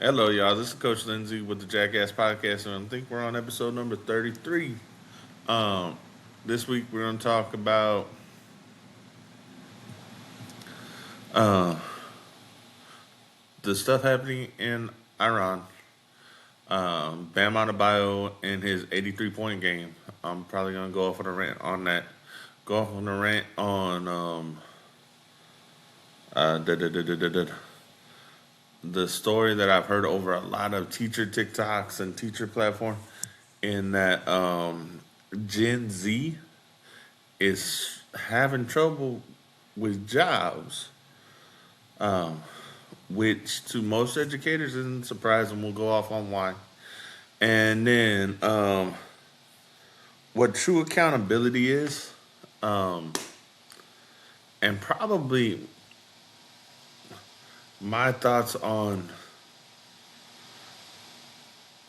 Hello, y'all. This is Coach Lindsay with the Jackass Podcast, and I think we're on episode number 33. Um, this week we're going to talk about uh, the stuff happening in Iran. Bam Adebayo in his 83-point game. I'm probably going to go off on a rant on that. Go off on a rant on uh, da, da, da, da, da, da, the story that I've heard over a lot of teacher TikToks and teacher platform in that Gen Z is having trouble with jobs, um, which to most educators isn't surprising. We'll go off on why. And then what true accountability is, um, and probably my thoughts on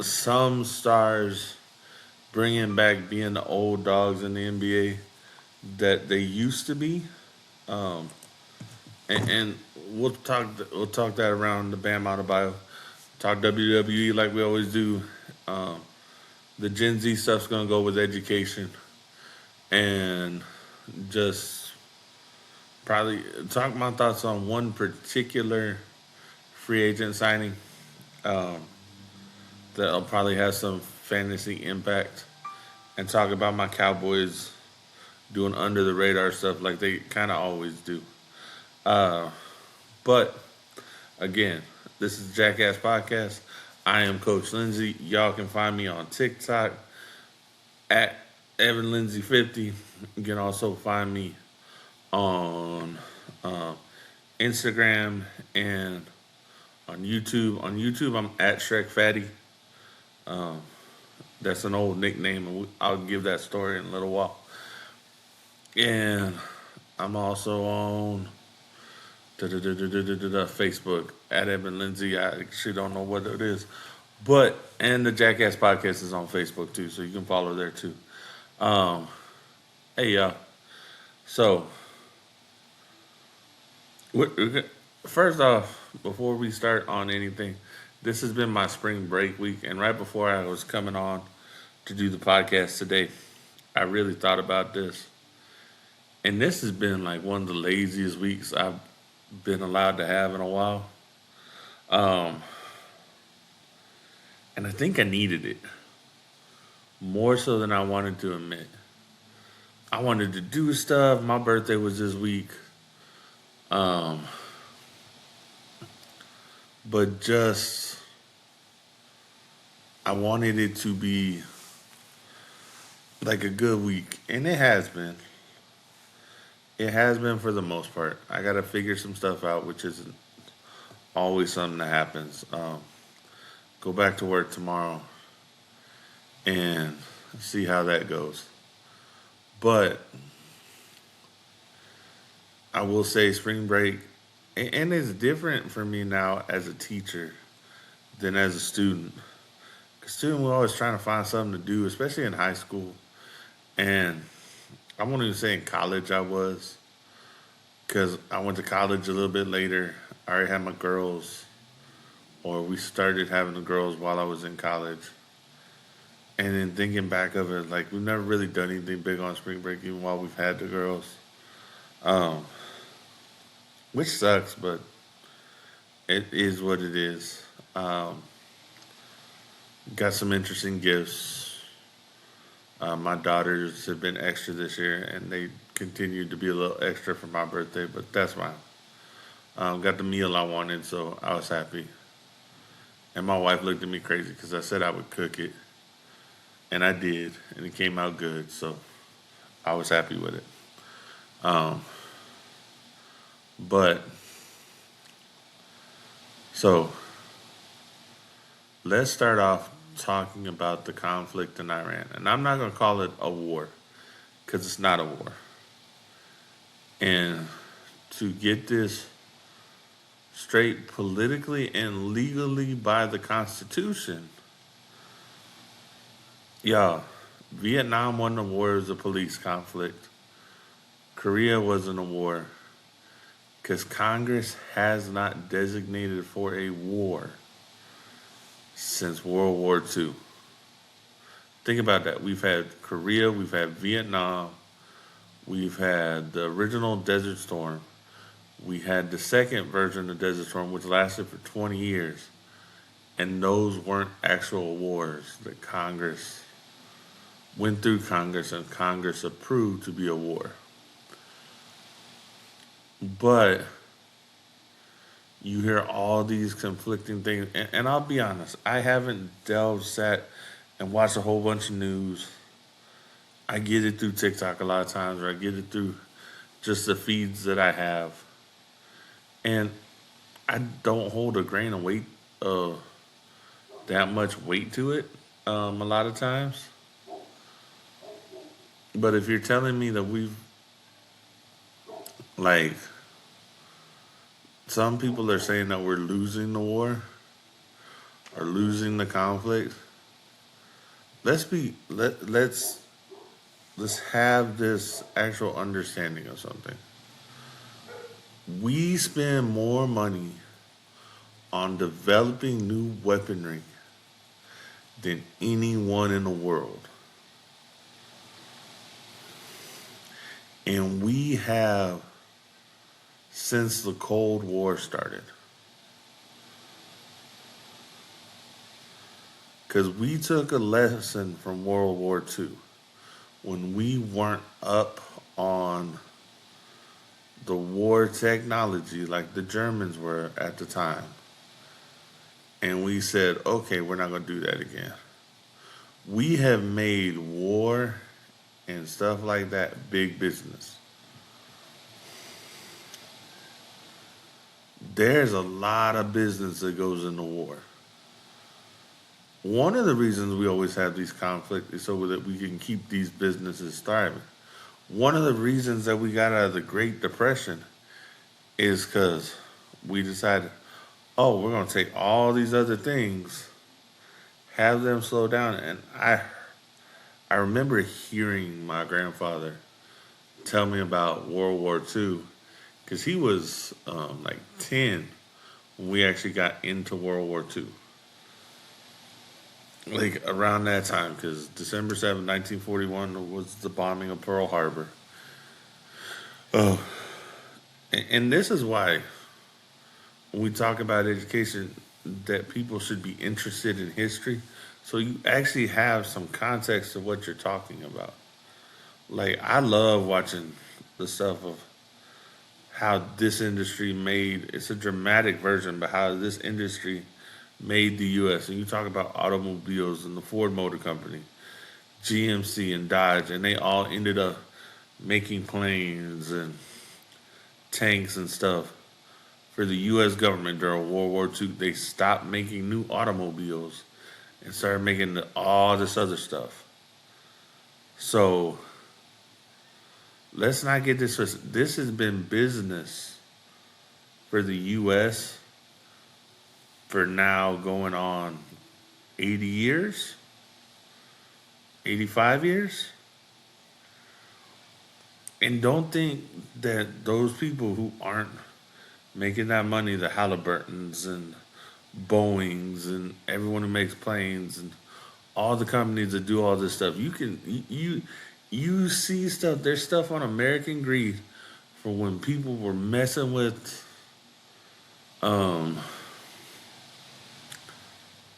some stars bringing back being the old dogs in the NBA that they used to be. Um, and we'll talk that around the Bam out of bio. Talk WWE like we always do. Um, the Gen Z stuff's gonna go with education and just probably talk my thoughts on one particular free agent signing um, that'll probably have some fantasy impact, and talk about my Cowboys doing under the radar stuff like they kind of always do. Uh, but again, this is Jackass Podcast. I am Coach Lindsay. Y'all can find me on TikTok at Evan Lindsay 50. You can also find me on uh, Instagram and on YouTube. On YouTube, I'm at Shrek Fatty. Um, that's an old nickname, and I'll give that story in a little while. And I'm also on Facebook at Evan Lindsay. I actually don't know what it is, but and the Jackass Podcast is on Facebook too, so you can follow there too. Um, hey y'all. So first off, before we start on anything, this has been my spring break week, and right before I was coming on to do the podcast today, I really thought about this, and this has been like one of the laziest weeks I've been allowed to have in a while. Um, and I think I needed it more so than I wanted to admit. I wanted to do stuff. My birthday was this week. Um, but just I wanted it to be like a good week, and it has been. It has been for the most part. I got to figure some stuff out, which isn't always something that happens. Go back to work tomorrow and see how that goes. But I will say spring break, and it's different for me now as a teacher than as a student. A student was always trying to find something to do, especially in high school. And I won't even say in college I was, because I went to college a little bit later. I already had my girls, or we started having the girls while I was in college. And then thinking back of it, like we've never really done anything big on spring break, even while we've had the girls, um, which sucks, but it is what it is. Got some interesting gifts. My daughters have been extra this year, and they continued to be a little extra for my birthday, but that's fine. Got the meal I wanted, so I was happy. And my wife looked at me crazy because I said I would cook it, and I did, and it came out good, so I was happy with it. Um, but so let's start off talking about the conflict in Iran, and I'm not going to call it a war because it's not a war. And to get this straight politically and legally by the Constitution, y'all, Vietnam wasn't a war, it was a police conflict. Korea wasn't a war because Congress has not designated for a war. since World War II. Think about that. We've had Korea, we've had Vietnam, we've had the original Desert Storm, we had the second version of Desert Storm, which lasted for 20 years. And those weren't actual wars that Congress went through Congress and Congress approved to be a war. But you hear all these conflicting things. And I'll be honest, I haven't sat and watched a whole bunch of news. I get it through TikTok a lot of times, or I get it through just the feeds that I have. And I don't hold a grain of weight, that much weight to it, a lot of times. But if you're telling me that like, some people are saying that we're losing the war or losing the conflict, let's have this actual understanding of something. We spend more money on developing new weaponry than anyone in the world. And we have since the Cold War started. Because we took a lesson from World War II when we weren't up on the war technology like the Germans were at the time. And we said, okay, we're not going to do that again. We have made war and stuff like that big business. There's a lot of business that goes into war. One of the reasons we always have these conflicts is so that we can keep these businesses thriving. One of the reasons that we got out of the Great Depression is because we decided, oh, we're going to take all these other things, have them slow down. And I remember hearing my grandfather tell me about World War II, because he was like 10 when we actually got into World War II. Like around that time, because December 7th, 1941 was the bombing of Pearl Harbor. Oh, and this is why when we talk about education, that people should be interested in history, so you actually have some context of what you're talking about. Like, I love watching the stuff of how this industry made, it's a dramatic version, but how this industry made the U.S. And you talk about automobiles and the Ford Motor Company, GMC and Dodge, and they all ended up making planes and tanks and stuff for the U.S. government during World War II. They stopped making new automobiles and started making all this other stuff. So let's not get this twisted. This has been business for the U.S. for now going on 80 years, 85 years. And don't think that those people who aren't making that money, the Halliburtons and Boeings and everyone who makes planes and all the companies that do all this stuff, you see stuff. There's stuff on American Greed for when people were messing with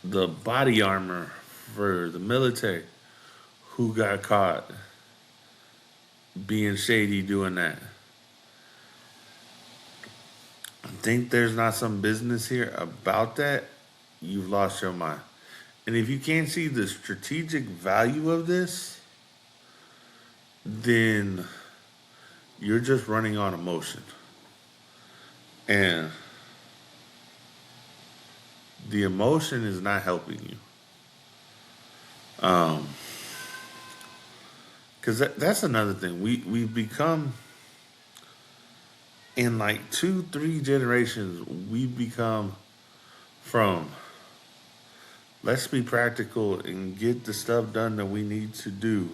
the body armor for the military, who got caught being shady doing that. I think there's not some business here about that, you've lost your mind. And if you can't see the strategic value of this, then you're just running on emotion. And the emotion is not helping you. Because that's another thing. We've become, in like 2-3 generations, we've become from let's be practical and get the stuff done that we need to do,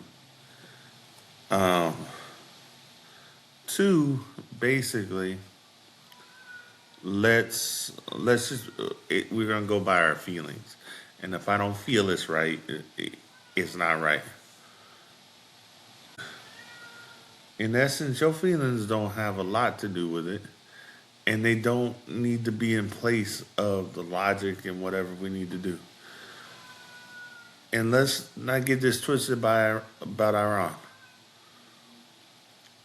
to basically let's just we're gonna go by our feelings. And if I don't feel it's right, it's not right. In essence, your feelings don't have a lot to do with it, and they don't need to be in place of the logic and whatever we need to do. And let's not get this twisted by about Iran.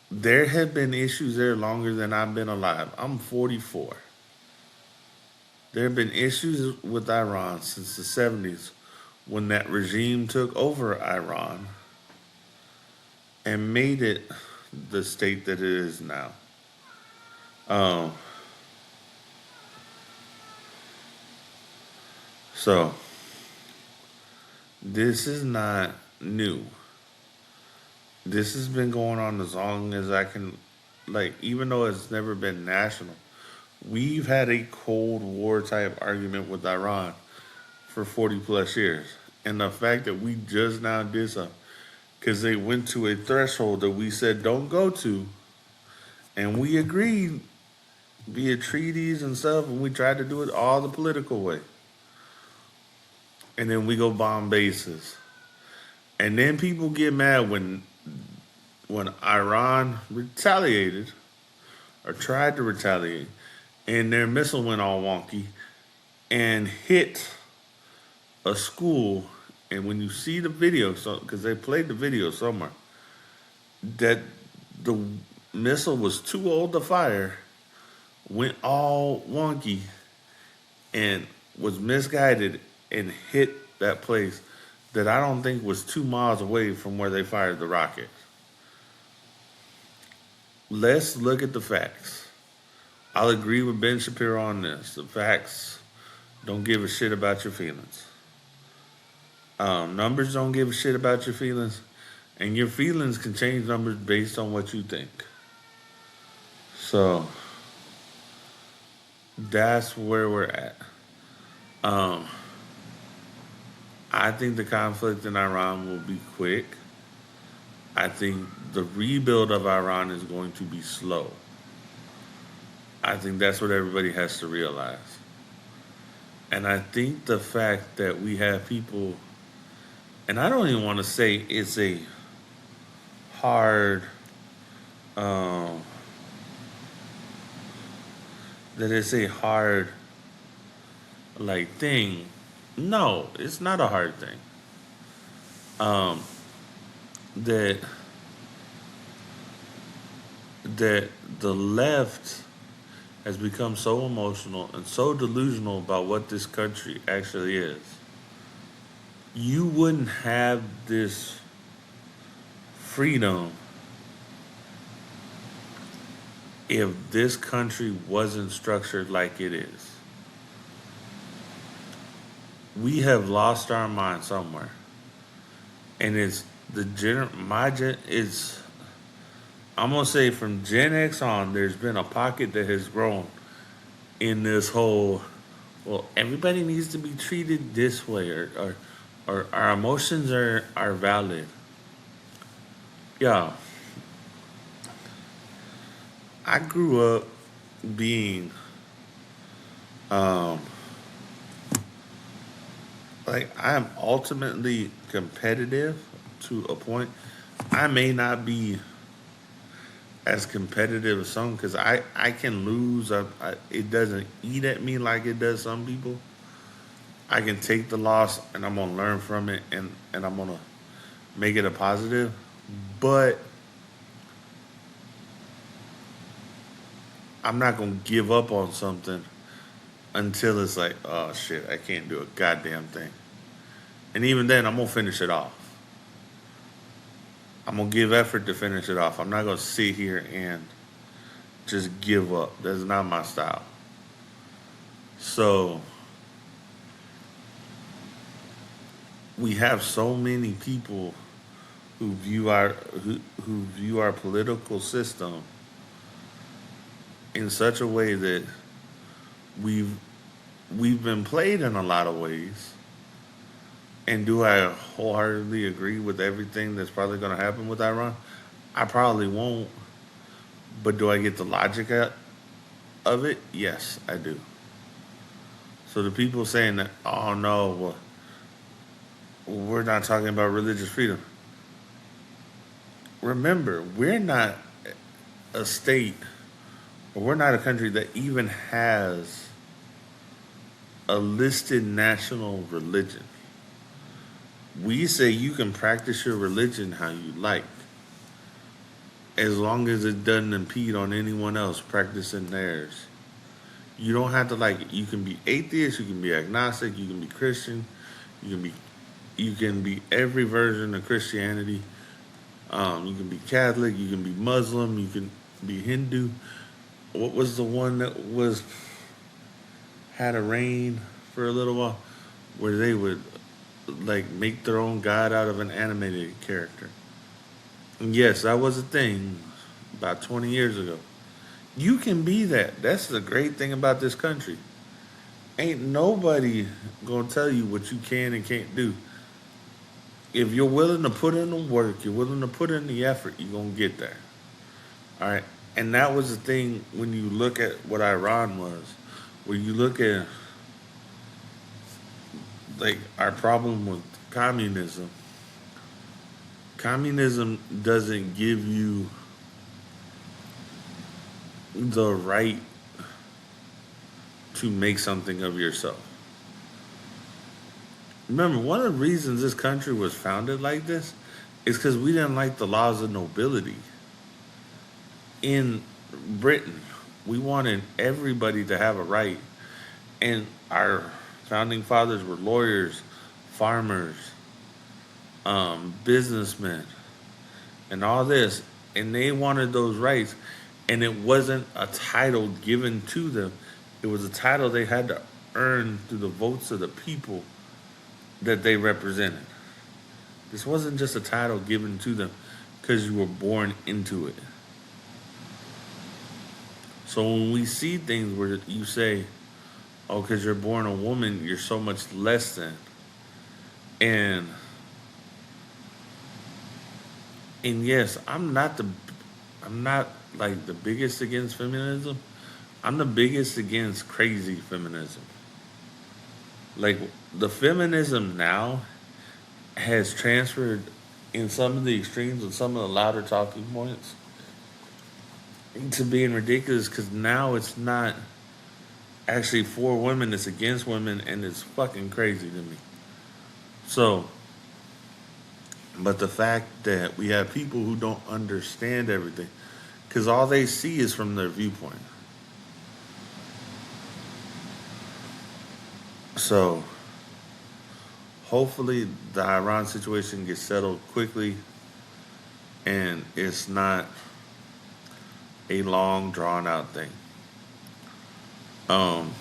There have been issues there longer than I've been alive. I'm 44. There have been issues with Iran since the 70s when that regime took over Iran and made it the state that it is now. Um, so this is not new. This has been going on as long as I can, like, even though it's never been national. We've had a Cold War type argument with Iran for 40 plus years. And the fact that we just now did something, because they went to a threshold that we said don't go to, and we agreed via treaties and stuff, and we tried to do it all the political way. And then we go bomb bases. And then people get mad when Iran retaliated or tried to retaliate and their missile went all wonky and hit a school. And when you see the video, so because they played the video somewhere, that the missile was too old to fire, went all wonky, and was misguided and hit that place that I don't think was 2 miles away from where they fired the rocket. Let's look at the facts. I'll agree with Ben Shapiro on this. The facts don't give a shit about your feelings. Numbers don't give a shit about your feelings, and your feelings can change numbers based on what you think. So that's where we're at. Um, I think the conflict in Iran will be quick. I think the rebuild of Iran is going to be slow. I think that's what everybody has to realize. And I think the fact that we have people, and I don't even want to say it's a hard, um, that it's a hard, like, thing. No, it's not a hard thing. Um, that that the left has become so emotional and so delusional about what this country actually is. You wouldn't have this freedom if this country wasn't structured like it is. We have lost our mind somewhere. And it's the it's, I'm gonna say from Gen X on, there's been a pocket that has grown in this whole, well, everybody needs to be treated this way, or our emotions are valid. Yeah, I grew up being, um, like, I am ultimately competitive to a point. I may not be as competitive as some because I can lose. It doesn't eat at me like it does some people. I can take the loss and I'm gonna learn from it, and I'm gonna make it a positive. But I'm not gonna give up on something until it's like, oh shit, I can't do a goddamn thing. And even then, I'm gonna finish it off. I'm gonna give effort to finish it off. I'm not gonna sit here and just give up. That's not my style. So we have so many people who view our political system in such a way that we've we've been played in a lot of ways. And do I wholeheartedly agree with everything that's probably going to happen with Iran? I probably won't. But do I get the logic out of it? Yes, I do. So the people saying that, oh no, well, we're not talking about religious freedom. Remember, we're not a state, or we're not a country that even has a listed national religion. We say you can practice your religion how you like, as long as it doesn't impede on anyone else practicing theirs. You don't have to like it. You can be atheist, you can be agnostic, you can be Christian, you can be every version of Christianity. You can be Catholic, you can be Muslim, you can be Hindu. What was the one that was had a reign for a little while, where they would like make their own god out of an animated character? And yes, that was a thing about 20 years ago. You can be that. That's the great thing about this country. Ain't nobody gonna tell you what you can and can't do. If you're willing to put in the work, you're willing to put in the effort, you're gonna get there. All right. And that was the thing when you look at what Iran was, where you look at like our problem with communism. Communism doesn't give you the right to make something of yourself. Remember, one of the reasons this country was founded like this is because we didn't like the laws of nobility. In Britain, we wanted everybody to have a right, and our founding fathers were lawyers, farmers, businessmen, and all this, and they wanted those rights, and it wasn't a title given to them. It was a title they had to earn through the votes of the people that they represented. This wasn't just a title given to them because you were born into it. So when we see things where you say, "Oh, because you're born a woman, you're so much less than," and yes, I'm not like the biggest against feminism. I'm the biggest against crazy feminism. Like the feminism now has transferred in some of the extremes and some of the louder talking points to being ridiculous, because now it's not actually for women, it's against women, and it's fucking crazy to me. So, but the fact that we have people who don't understand everything, because all they see is from their viewpoint. So, hopefully, the Iran situation gets settled quickly and it's not a long, drawn out thing. Um,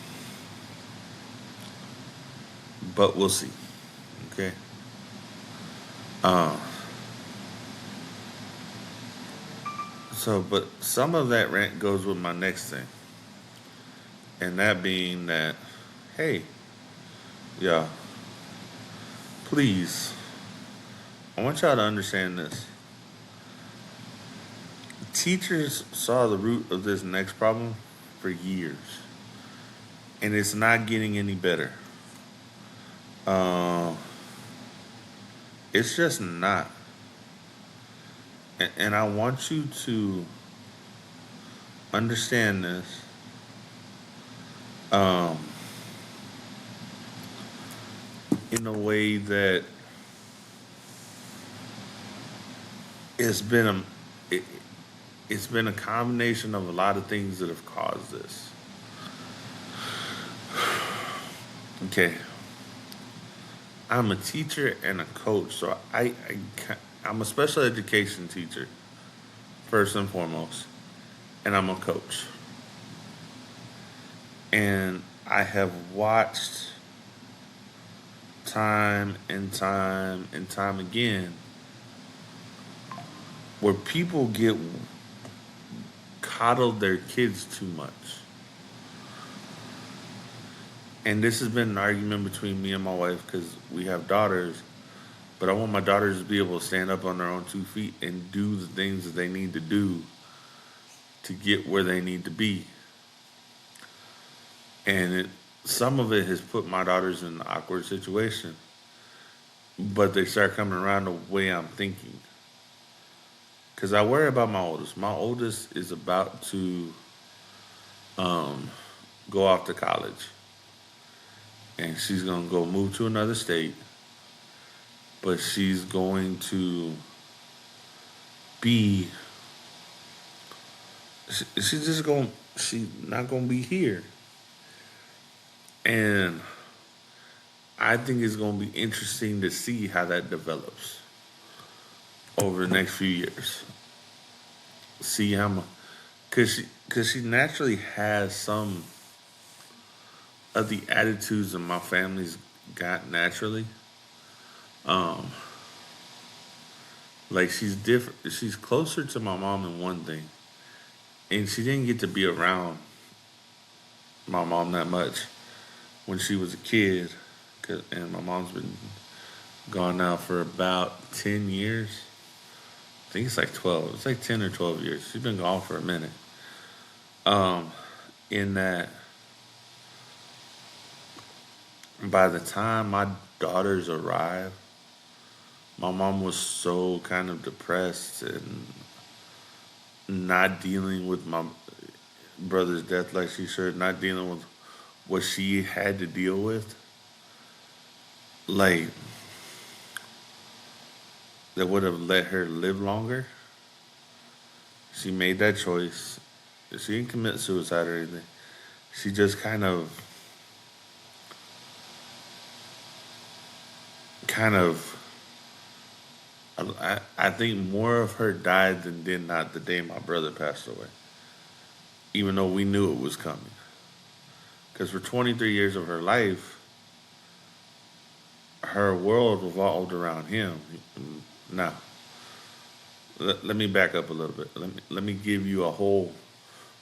but we'll see. Okay. Uh, but some of that rant goes with my next thing, and that being that, hey, yeah, please, I want y'all to understand this. Teachers saw the root of this next problem for years, and it's not getting any better. Uh, it's just not. And I want you to understand this. Um, in a way that it's been a it, it's been a combination of a lot of things that have caused this. Okay, I'm a teacher and a coach, so I'm a special education teacher first and foremost, and I'm a coach. And I have watched time and time and time again where people get coddled their kids too much. And this has been an argument between me and my wife because we have daughters, but I want my daughters to be able to stand up on their own 2 feet and do the things that they need to do to get where they need to be. And some of it has put my daughters in an awkward situation. but they start coming around the way I'm thinking. Because I worry about my oldest. My oldest is about to um, go off to college, and she's gonna go move to another state, but she's going to be. She's just going. She's not gonna be here, and I think it's gonna be interesting to see how that develops over the next few years. See how much, cause she naturally has some of the attitudes that my family's got naturally. Um, like she's different. She's closer to my mom in one thing, and she didn't get to be around my mom that much when she was a kid. And my mom's been gone now for about 10 years. I think it's like 12. It's like 10 or 12 years. She's been gone for a minute. Um, in that, by the time my daughters arrived, my mom was so kind of depressed and not dealing with my brother's death like she should, not dealing with what she had to deal with. Like, that would have let her live longer. She made that choice. She didn't commit suicide or anything. She just kind of, I think more of her died than did not the day my brother passed away. Even though we knew it was coming. Because for 23 years of her life, her world revolved around him. Now, let me back up a little bit. Let me give you a whole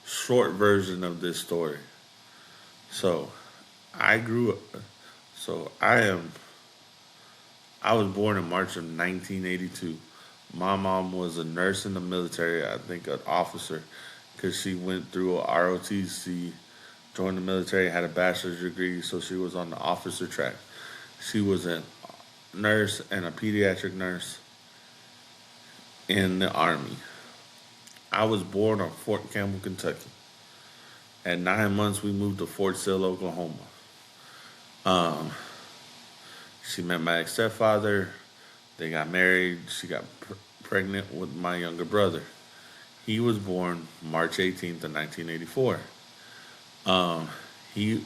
short version of this story. So, I grew up. So I was born in March of 1982. My mom was a nurse in the military. I think an officer, because she went through a ROTC, joined the military, had a bachelor's degree, so she was on the officer track. She was a nurse and a pediatric nurse in the army. I was born on Fort Campbell, Kentucky. At 9 months, we moved to Fort Sill, Oklahoma. Um, she met my ex stepfather. They got married. She got pregnant with my younger brother. He was born March 18th of 1984. Um, he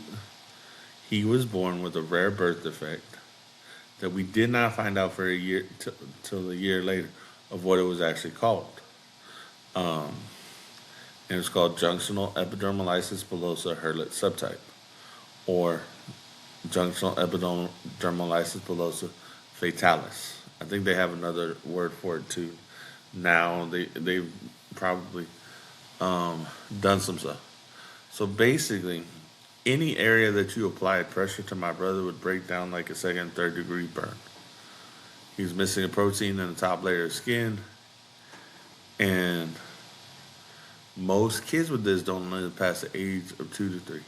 he was born with a rare birth defect that we did not find out for a year till a year later of what it was actually called. Um, and it's called junctional epidermolysis bullosa Hurley subtype, or junctional epidermolysis bullosa fatalis. I think they have another word for it too. Now they've probably done some stuff. So basically, any area that you applied pressure to my brother would break down like a second, third degree burn. He was missing a protein in the top layer of skin, and most kids with this don't live past the age of 2 to 3.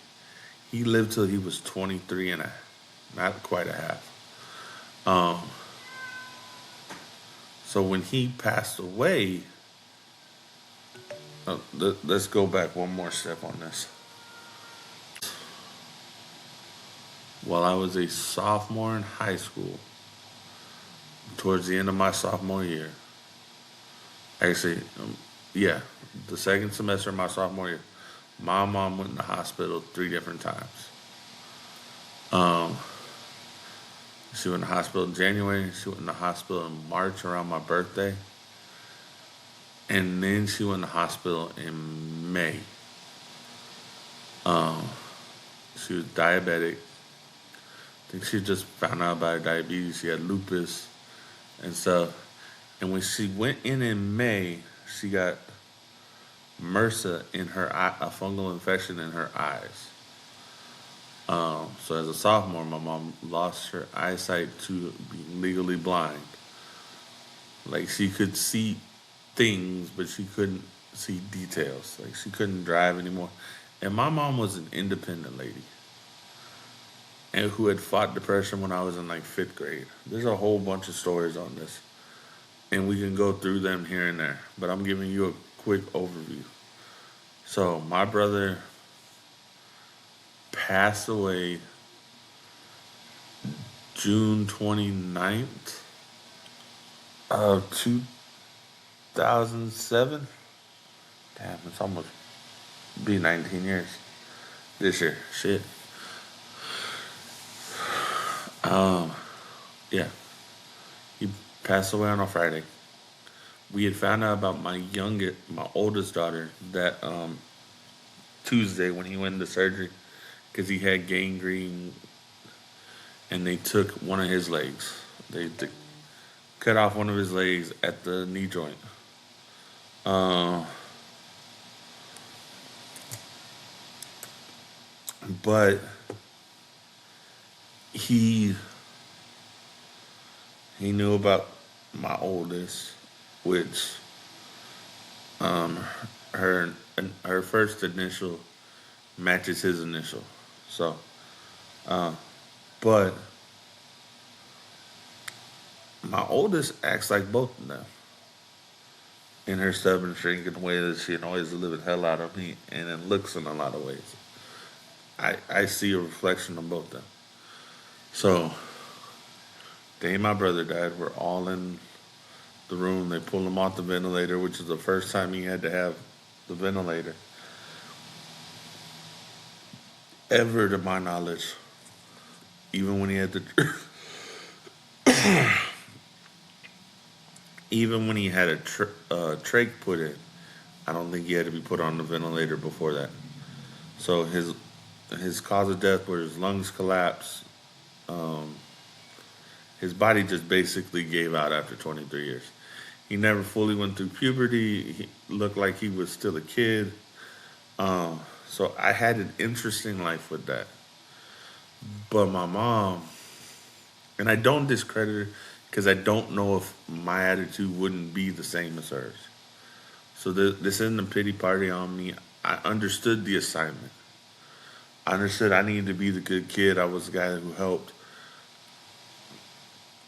He lived till he was 23 and not quite a half. Um, so when he passed away, let's go back one more step on this. While I was a sophomore in high school, towards the end of my sophomore year, actually, yeah, the second semester of my sophomore year, my mom went in the hospital 3 different times. Um, she went in the hospital in January. She went in the hospital in March around my birthday. And then she went in the hospital in May. Um, she was diabetic. I think she just found out about her diabetes. She had lupus and stuff. And when she went in May, she got MRSA in her eye, a fungal infection in her eyes. So as a sophomore, my mom lost her eyesight to being legally blind. Like she could see things, but she couldn't see details. Like she couldn't drive anymore. And my mom was an independent lady. and who had fought depression when I was in like fifth grade. There's a whole bunch of stories on this, and we can go through them here and there. But I'm giving you a quick overview. So my brother passed away June 29th of 2007. Damn, it's almost be 19 years this year. Shit. Um, yeah, he passed away on a Friday. We had found out about my oldest daughter, that Tuesday when he went into surgery because he had gangrene, and they took one of his legs. They cut off one of his legs at the knee joint. Uh, but he he knew about my oldest, which um, her her first initial matches his initial. So, uh, but my oldest acts like both of them in her stubborn, shrinking way that she annoys the living hell out of me, and it looks in a lot of ways. I see a reflection of both of them. So, the day my brother died, we're all in the room. They pull him off the ventilator, which is the first time he had to have the ventilator ever, to my knowledge. Even when he had the, even when he had a trach put in, I don't think he had to be put on the ventilator before that. So his cause of death was his lungs collapsed. Um, his body just basically gave out after 23 years. He never fully went through puberty. He looked like he was still a kid. So I had an interesting life with that. But my mom, and I don't discredit her because I don't know if my attitude wouldn't be the same as hers. So this isn't a pity party on me. I understood the assignment. I understood I needed to be the good kid. I was the guy who helped.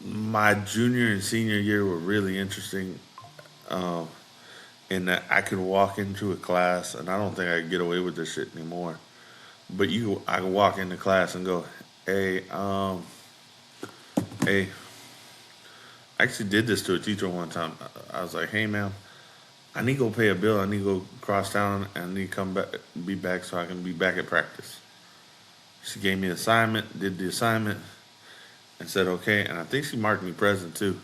My junior and senior year were really interesting, um, in that I could walk into a class, and I don't think I could get away with this shit anymore. But I could walk into class and go, "Hey, hey." I actually did this to a teacher one time. I was like, "Hey, ma'am, I need to go pay a bill. I need to go cross town, and I need to come back, be back so I can be back at practice." She gave me an assignment, did the assignment, and said okay. And I think she marked me present too,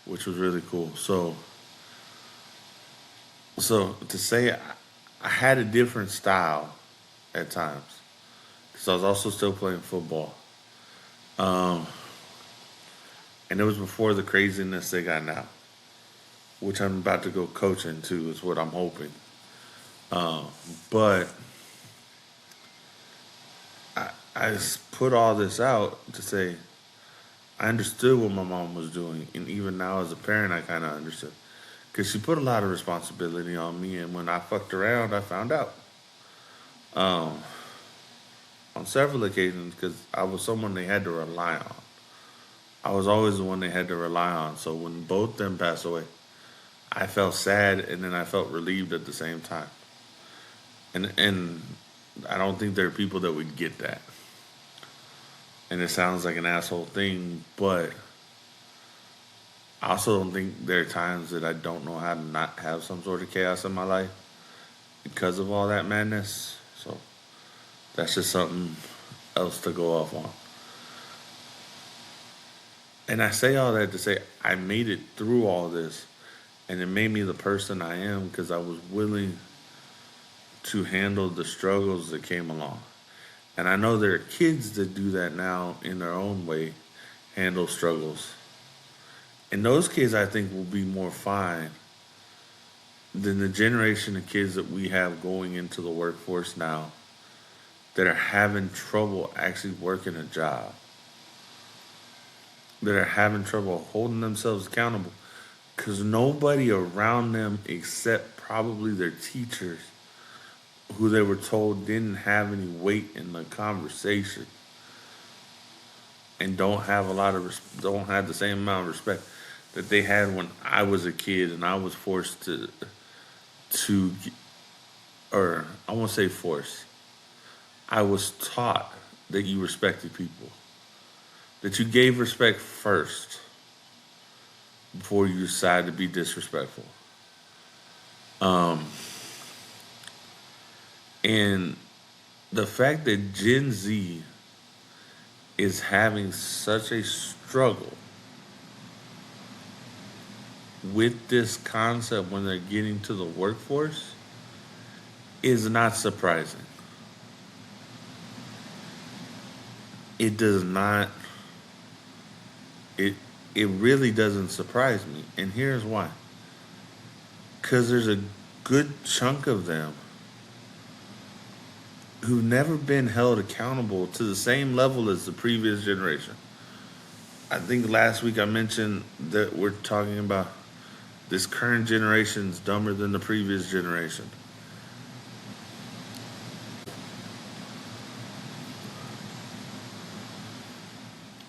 which was really cool. So to say I had a different style at times because I was also still playing football, um, and it was before the craziness they got now, which I'm about to go coach into is what I'm hoping. Um, but I just put all this out to say I understood what my mom was doing, and even now as a parent, I kind of understood because she put a lot of responsibility on me, and when I fucked around, I found out um, on several occasions because I was someone they had to rely on. I was always the one they had to rely on. So when both them passed away, I felt sad, and then I felt relieved at the same time. And I don't think there are people that would get that. And it sounds like an asshole thing, but I also don't think there are times that I don't know how to not have some sort of chaos in my life because of all that madness. So that's just something else to go off on. And I say all that to say I made it through all this, and it made me the person I am because I was willing to handle the struggles that came along. And I know there are kids that do that now in their own way, handle struggles. And those kids, I think, will be more fine than the generation of kids that we have going into the workforce now that are having trouble actually working a job, that are having trouble holding themselves accountable because nobody around them except probably their teachers, who they were told didn't have any weight in the conversation, and don't have the same amount of respect that they had when I was a kid and I was forced to or I won't say forced. I was taught that you respected people, that you gave respect first before you decide to be disrespectful. Um, and the fact that Gen Z is having such a struggle with this concept when they're getting to the workforce is not surprising. It does not it it really doesn't surprise me. And here's why. Cuz there's a good chunk of them who've never been held accountable to the same level as the previous generation. I think last week I mentioned that we're talking about this current generation's dumber than the previous generation.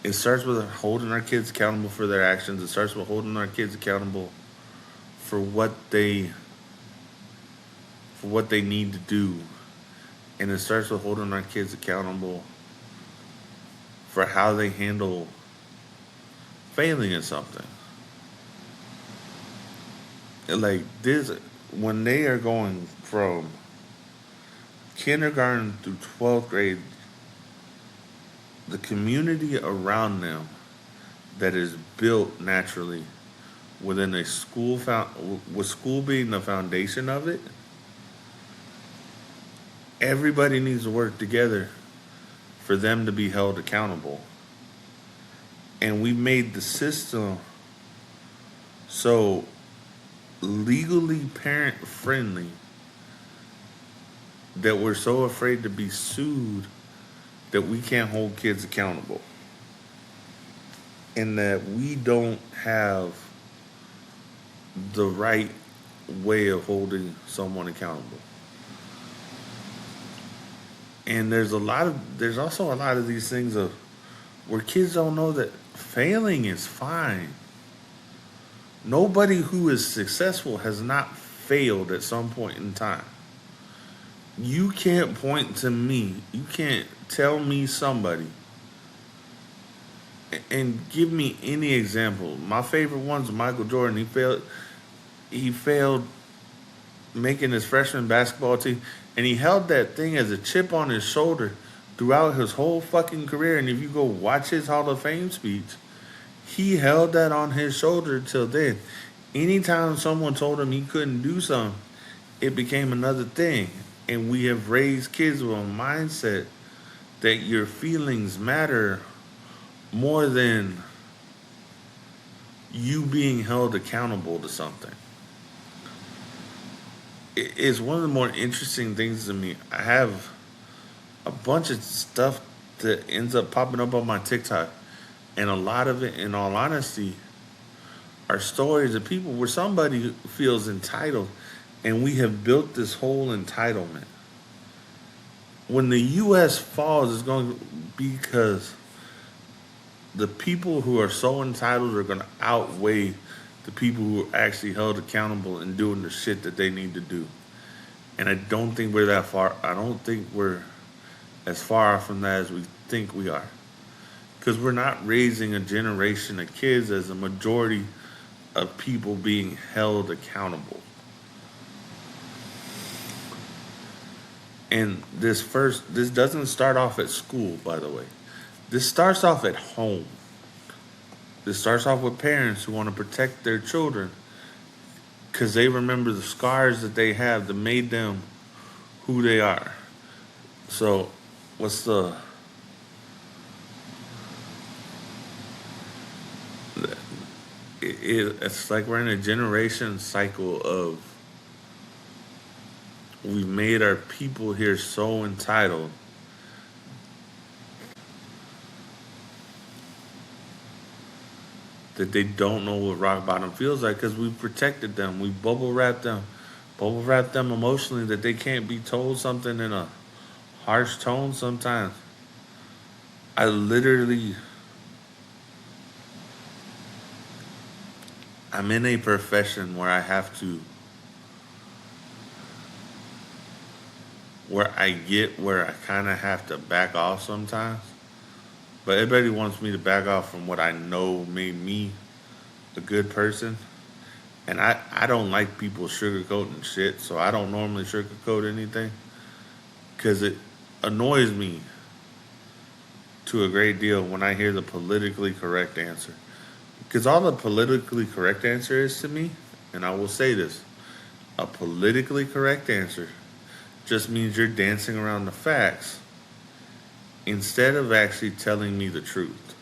It starts with holding our kids accountable for their actions. It starts with holding our kids accountable for what they need to do. And it starts with holding our kids accountable for how they handle failing at something. Like this, when they are going from kindergarten through 12th grade, the community around them that is built naturally within a with school being the foundation of it, everybody needs to work together for them to be held accountable. And we made the system so legally parent friendly that we're so afraid to be sued that we can't hold kids accountable. And that we don't have the right way of holding someone accountable. And there's also a lot of these things of where kids don't know that failing is fine. Nobody who is successful has not failed at some point in time. You can't point to me, you can't tell me somebody and give me any example. My favorite one's Michael Jordan. He failed making his freshman basketball team, and he held that thing as a chip on his shoulder throughout his whole fucking career. And if you go watch his Hall of Fame speech, he held that on his shoulder till then. Anytime someone told him he couldn't do something, it became another thing. And we have raised kids with a mindset that your feelings matter more than you being held accountable to something. It's one of the more interesting things to me. I have a bunch of stuff that ends up popping up on my TikTok, and a lot of it, in all honesty, are stories of people where somebody feels entitled, and we have built this whole entitlement. When the U.S. falls, it's going to be because the people who are so entitled are going to outweigh the people who are actually held accountable and doing the shit that they need to do. And I don't think we're that far. I don't think we're as far from that as we think we are. Because we're not raising a generation of kids as a majority of people being held accountable. And this doesn't start off at school, by the way. This starts off at home. This starts off with parents who want to protect their children because they remember the scars that they have that made them who they are. So, what's it's like we're in a generation cycle of we've made our people here so entitled that they don't know what rock bottom feels like because we've protected them. We bubble wrap them emotionally that they can't be told something in a harsh tone sometimes. I literally I'm in a profession where where I kind of have to back off sometimes. But everybody wants me to back off from what I know made me a good person. And I don't like people sugarcoating shit, so I don't normally sugarcoat anything because it annoys me to a great deal when I hear the politically correct answer. Because all the politically correct answer is to me, and I will say this, a politically correct answer just means you're dancing around the facts instead of actually telling me the truth.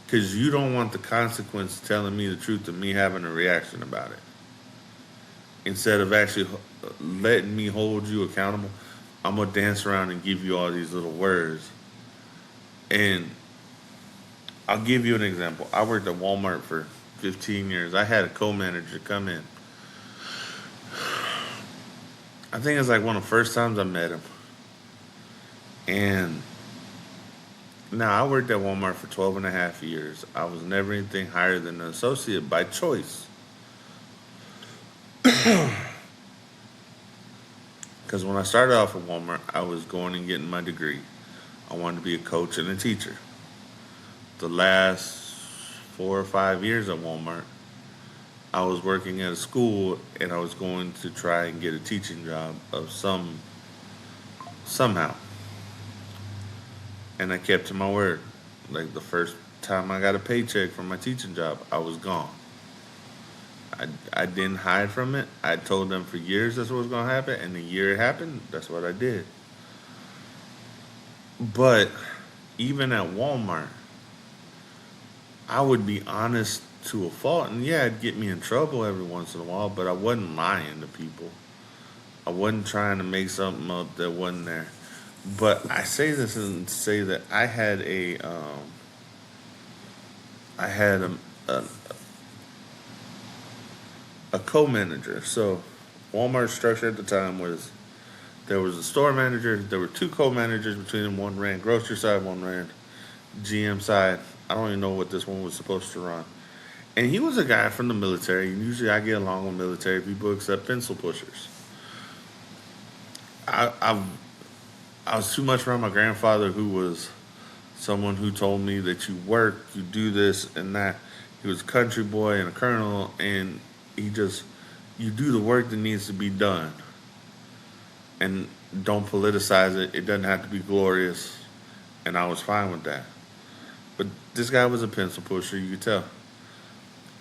Because you don't want the consequence of telling me the truth and me having a reaction about it. Instead of actually letting me hold you accountable, I'm going to dance around and give you all these little words. And I'll give you an example. I worked at Walmart for 15 years. I had a co-manager come in. I think it's like one of the first times I met him. And now I worked at Walmart for 12 and a half years. I was never anything higher than an associate by choice. Because when I started off at Walmart, I was going and getting my degree. I wanted to be a coach and a teacher. The last 4 or 5 years at Walmart, I was working at a school and I was going to try and get a teaching job of somehow. And I kept to my word. Like the first time I got a paycheck from my teaching job, I was gone. I didn't hide from it. I told them for years that's what was going to happen, and the year it happened, that's what I did. But even at Walmart, I would be honest to a fault, and yeah, it'd get me in trouble every once in a while, but I wasn't lying to people. I wasn't trying to make something up that wasn't there. But I say this and say that I had a co-manager. So Walmart's structure at the time was there was a store manager. There were two co-managers between them. One ran grocery side, one ran GM side. I don't even know what this one was supposed to run. And he was a guy from the military. Usually I get along with military people except pencil pushers. I, I, I was too much around my grandfather who was someone who told me that you work, you do this and that. He was a country boy and a colonel, and he just, you do the work that needs to be done. And don't politicize it. It doesn't have to be glorious. And I was fine with that. But this guy was a pencil pusher, you could tell.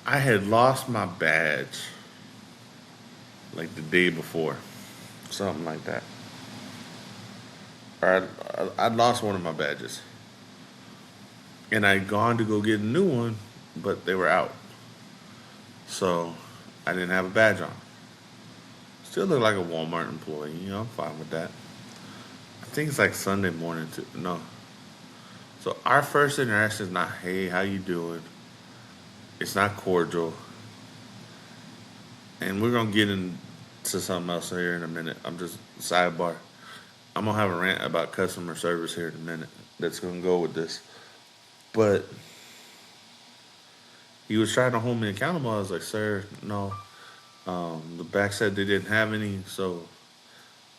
I had lost my badge like the day before, something like that. Or I'd lost one of my badges. And I'd gone to go get a new one, but they were out. So I didn't have a badge on. Still look like a Walmart employee, I'm fine with that. I think it's like Sunday morning too. No. So our first interaction is not, hey, how you doing? It's not cordial. And we're gonna get into something else here in a minute. I'm just sidebar. I'm gonna have a rant about customer service here in a minute. That's gonna go with this. But he was trying to hold me accountable. I was like, sir, no. The back said they didn't have any, so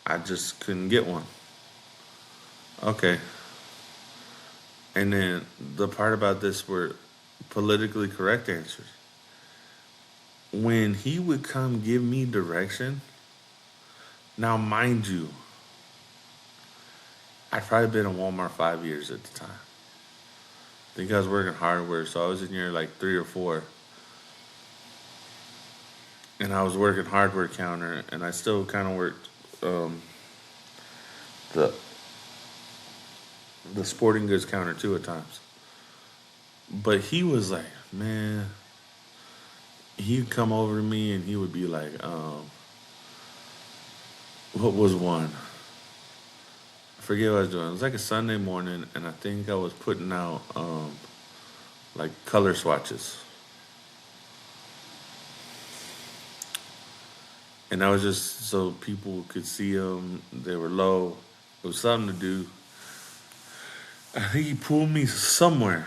I just couldn't get one. Okay. And then the part about this were politically correct answers. When he would come give me direction, now mind you, I'd probably been in Walmart 5 years at the time. I think I was working hardware, so I was in here like 3 or 4. And I was working hardware counter, and I still kind of worked the the sporting goods counter too at times. But he was like, man, he'd come over to me and he would be like, what was one? I forget what I was doing. It was like a Sunday morning, and I think I was putting out like color swatches. And that was just so people could see them. They were low. It was something to do. I think he pulled me somewhere,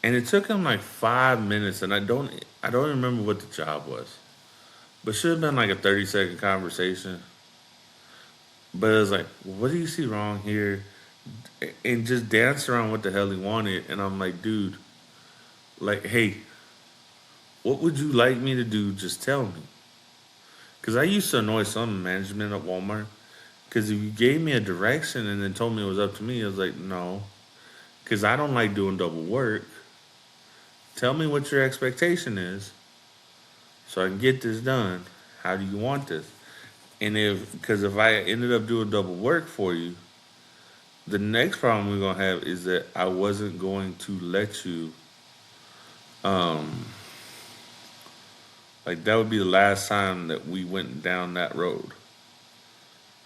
And it took him like 5 minutes, and I don't remember what the job was, but should have been like a 30-second conversation. But it was like, what do you see wrong here? And just danced around what the hell he wanted. And I'm like, dude, like, hey, what would you like me to do? Just tell me. Because I used to annoy some management at Walmart. Because if you gave me a direction and then told me it was up to me, I was like, no. Because I don't like doing double work. Tell me what your expectation is so I can get this done. How do you want this? And because if I ended up doing double work for you, the next problem we're going to have is that I wasn't going to let you, um, like, that would be the last time that we went down that road.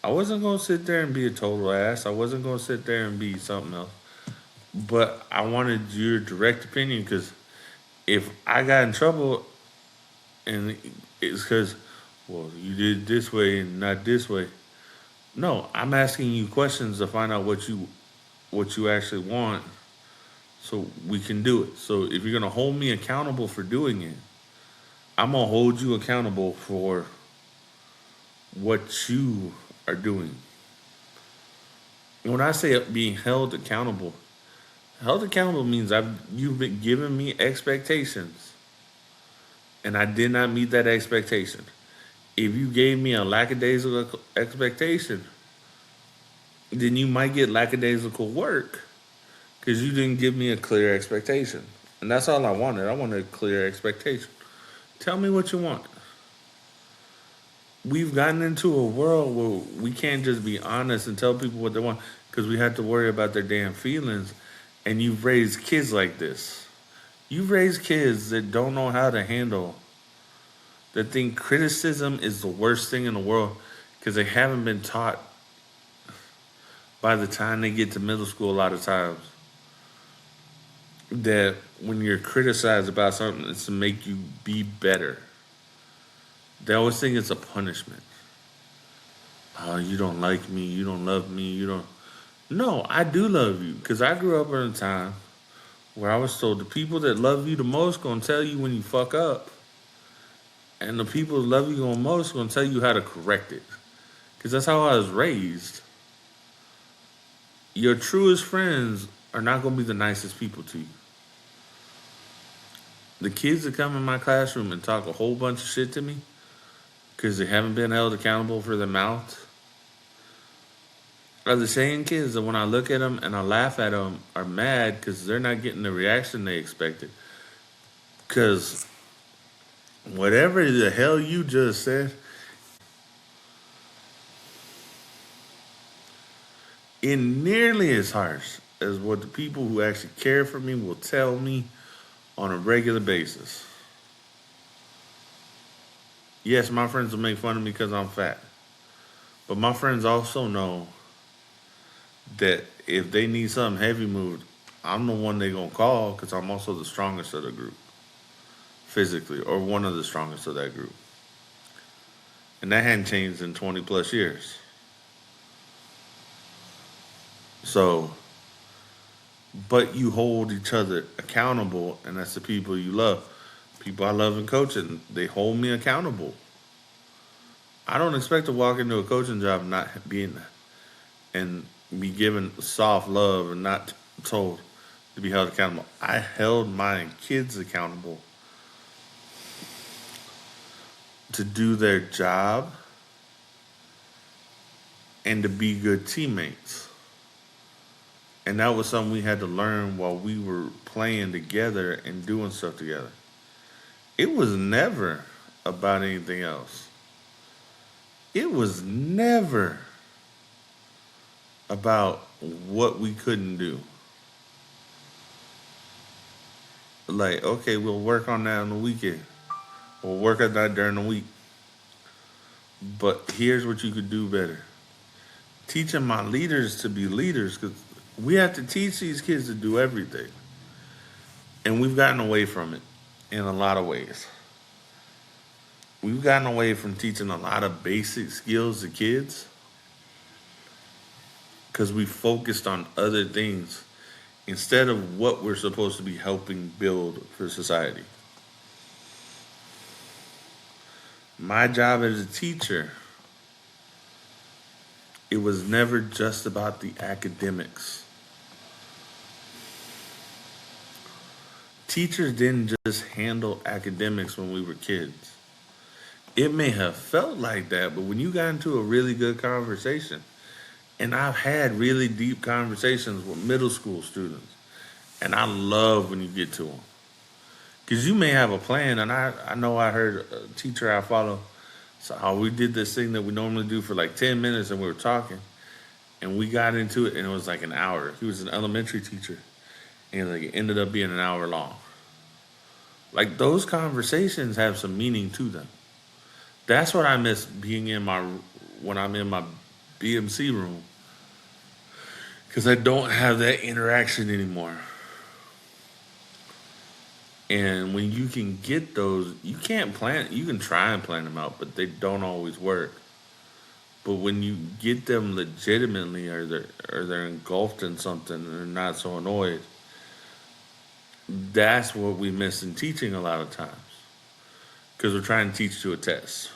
I wasn't going to sit there and be a total ass. I wasn't going to sit there and be something else. But I wanted your direct opinion because if I got in trouble and it's because, well, you did it this way and not this way. No, I'm asking you questions to find out what you actually want so we can do it. So if you're gonna hold me accountable for doing it, I'm gonna hold you accountable for what you are doing. And when I say being held accountable means you've been giving me expectations and I did not meet that expectation. If you gave me a lackadaisical expectation, then you might get lackadaisical work because you didn't give me a clear expectation. And that's all I wanted. I wanted a clear expectation. Tell me what you want. We've gotten into a world where we can't just be honest and tell people what they want because we have to worry about their damn feelings. And you've raised kids like this. You've raised kids that don't know how to handle, that think criticism is the worst thing in the world because they haven't been taught by the time they get to middle school a lot of times that when you're criticized about something, it's to make you be better. They always think it's a punishment. Oh, you don't like me. You don't love me. You don't. No, I do love you because I grew up in a time where I was told the people that love you the most gonna tell you when you fuck up, and the people that love you the most gonna tell you how to correct it. Because that's how I was raised. Your truest friends are not gonna be the nicest people to you. The kids that come in my classroom and talk a whole bunch of shit to me because they haven't been held accountable for their mouth are the same kids that when I look at them and I laugh at them are mad because they're not getting the reaction they expected. Because whatever the hell you just said, it nearly as harsh as what the people who actually care for me will tell me on a regular basis. Yes, my friends will make fun of me because I'm fat. But my friends also know that if they need something heavy moved, I'm the one they're going to call because I'm also the strongest of the group, physically, or one of the strongest of that group. And that hadn't changed in 20 plus years. So, but you hold each other accountable, and that's the people you love. People I love in coaching, they hold me accountable. I don't expect to walk into a coaching job not being and be given soft love and not told to be held accountable. I held my kids accountable to do their job and to be good teammates. And that was something we had to learn while we were playing together and doing stuff together. It was never about anything else. It was never about what we couldn't do. Like, okay, we'll work on that on the weekend. We'll work on that during the week. But here's what you could do better. Teaching my leaders to be leaders because we have to teach these kids to do everything. And we've gotten away from it in a lot of ways. We've gotten away from teaching a lot of basic skills to kids because we focused on other things instead of what we're supposed to be helping build for society. My job as a teacher, it was never just about the academics. Teachers didn't just handle academics when we were kids. It may have felt like that, but when you got into a really good conversation, and I've had really deep conversations with middle school students, and I love when you get to them. Because you may have a plan, and I know I heard a teacher I follow. So we did this thing that we normally do for like 10 minutes, and we were talking, and we got into it, and it was like an hour. He was an elementary teacher, and like it ended up being an hour long. Like those conversations have some meaning to them. That's what I miss being in my when I'm in my BMC room because I don't have that interaction anymore. And when you can get those, you can't plan. You can try and plan them out, but they don't always work. But when you get them legitimately, or they're engulfed in something, and they're not so annoyed. That's what we miss in teaching a lot of times, because we're trying to teach to a test.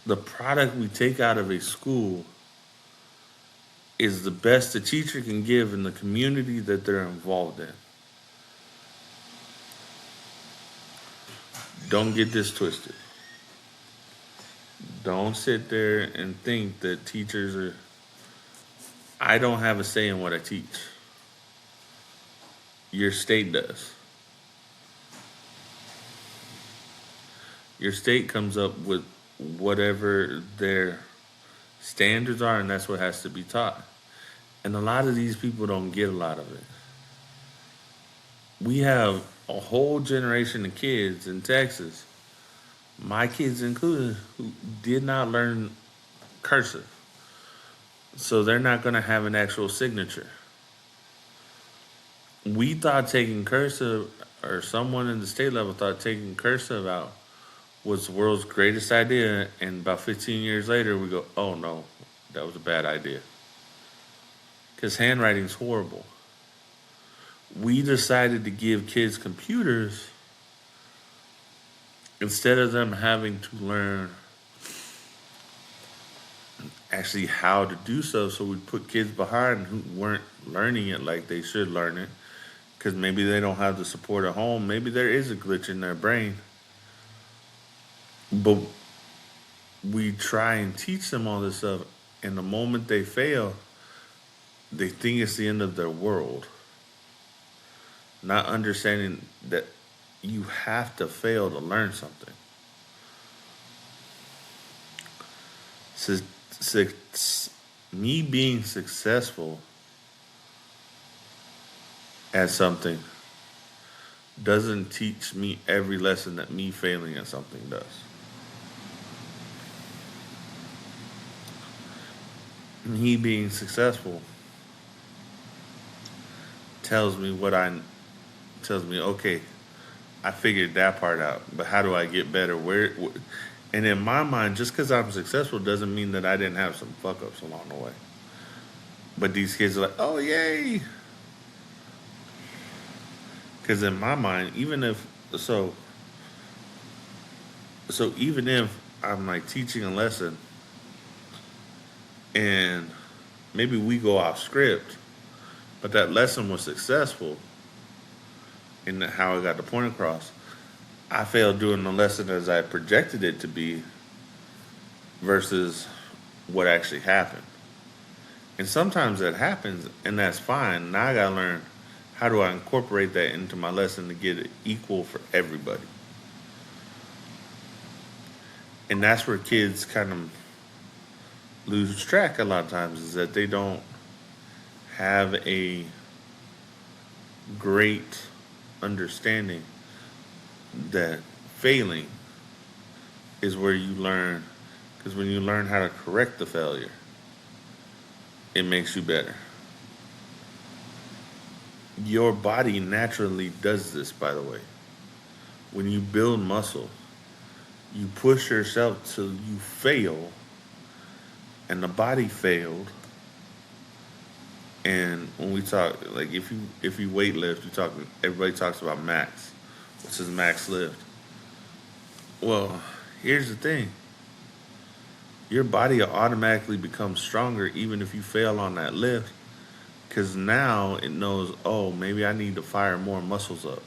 The product we take out of a school is the best the teacher can give in the community that they're involved in. Don't get this twisted. Don't sit there and think that teachers are. I don't have a say in what I teach. Your state does. Your state comes up with whatever their standards are, and that's what has to be taught. And a lot of these people don't get a lot of it. We have a whole generation of kids in Texas, my kids included, who did not learn cursive. So they're not going to have an actual signature. We thought taking cursive, or someone in the state level thought taking cursive out was the world's greatest idea. And about 15 years later, we go, oh no, that was a bad idea. Because handwriting's horrible. We decided to give kids computers instead of them having to learn actually how to do so. So we put kids behind who weren't learning it like they should learn it, because maybe they don't have the support at home. Maybe there is a glitch in their brain. But we try and teach them all this stuff, and the moment they fail, they think it's the end of their world. Not understanding that you have to fail to learn something. Me being successful at something doesn't teach me every lesson that me failing at something does. Me being successful tells me okay, I figured that part out, but how do I get better? And in my mind, just because I'm successful doesn't mean that I didn't have some fuck ups along the way. But these kids are like, oh yay! Because in my mind, even if I'm like teaching a lesson and maybe we go off script, but that lesson was successful in how I got the point across, I failed doing the lesson as I projected it to be versus what actually happened. And sometimes that happens, and that's fine. Now I gotta learn, how do I incorporate that into my lesson to get it equal for everybody? And that's where kids kind of lose track a lot of times, is that they don't have a great understanding that failing is where you learn. Because when you learn how to correct the failure, it makes you better. Your body naturally does this, by the way. When you build muscle, you push yourself till you fail, and the body failed, And when we talk, like if you weight lift, everybody talks about max. What's his max lift? Well, here's the thing: your body will automatically become stronger even if you fail on that lift, because now it knows, oh, maybe I need to fire more muscles up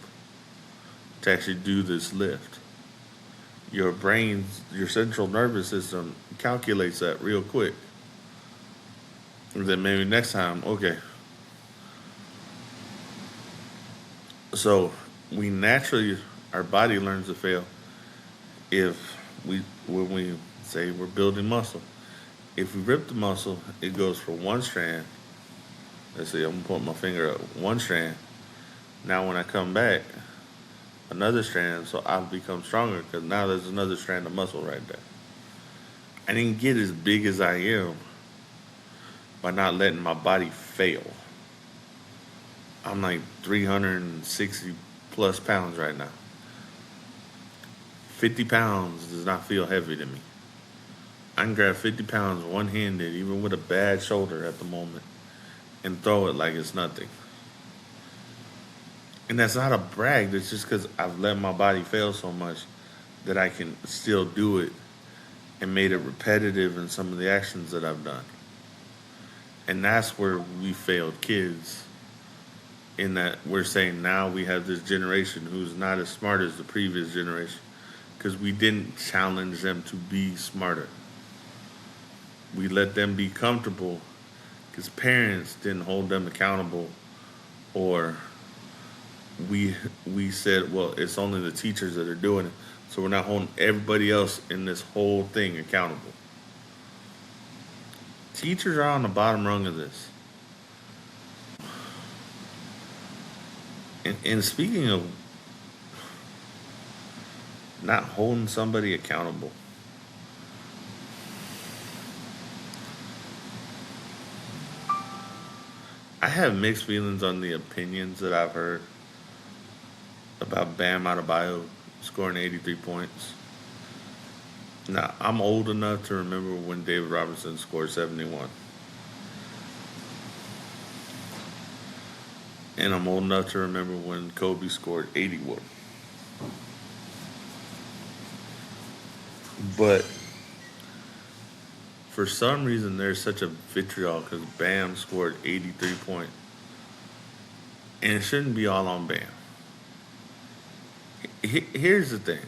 to actually do this lift. Your central nervous system calculates that real quick. And then maybe next time, okay. So we naturally, our body learns to fail if when we say we're building muscle. If we rip the muscle, it goes for one strand. Let's see, I'm gonna put my finger up. One strand. Now when I come back, another strand, so I've become stronger because now there's another strand of muscle right there. I didn't get as big as I am by not letting my body fail. I'm like 360 plus pounds right now. 50 pounds does not feel heavy to me. I can grab 50 pounds one handed, even with a bad shoulder at the moment, and throw it like it's nothing. And that's not a brag, that's just because I've let my body fail so much that I can still do it and made it repetitive in some of the actions that I've done. And that's where we failed kids, in that we're saying now we have this generation who's not as smart as the previous generation because we didn't challenge them to be smarter. We let them be comfortable because parents didn't hold them accountable, or we said, well, it's only the teachers that are doing it, so we're not holding everybody else in this whole thing accountable. Teachers are on the bottom rung of this. And speaking of not holding somebody accountable, I have mixed feelings on the opinions that I've heard about Bam Adebayo scoring 83 points. Now, I'm old enough to remember when David Robinson scored 71. And I'm old enough to remember when Kobe scored 81. But for some reason, there's such a vitriol because Bam scored 83 points. And it shouldn't be all on Bam. Here's the thing.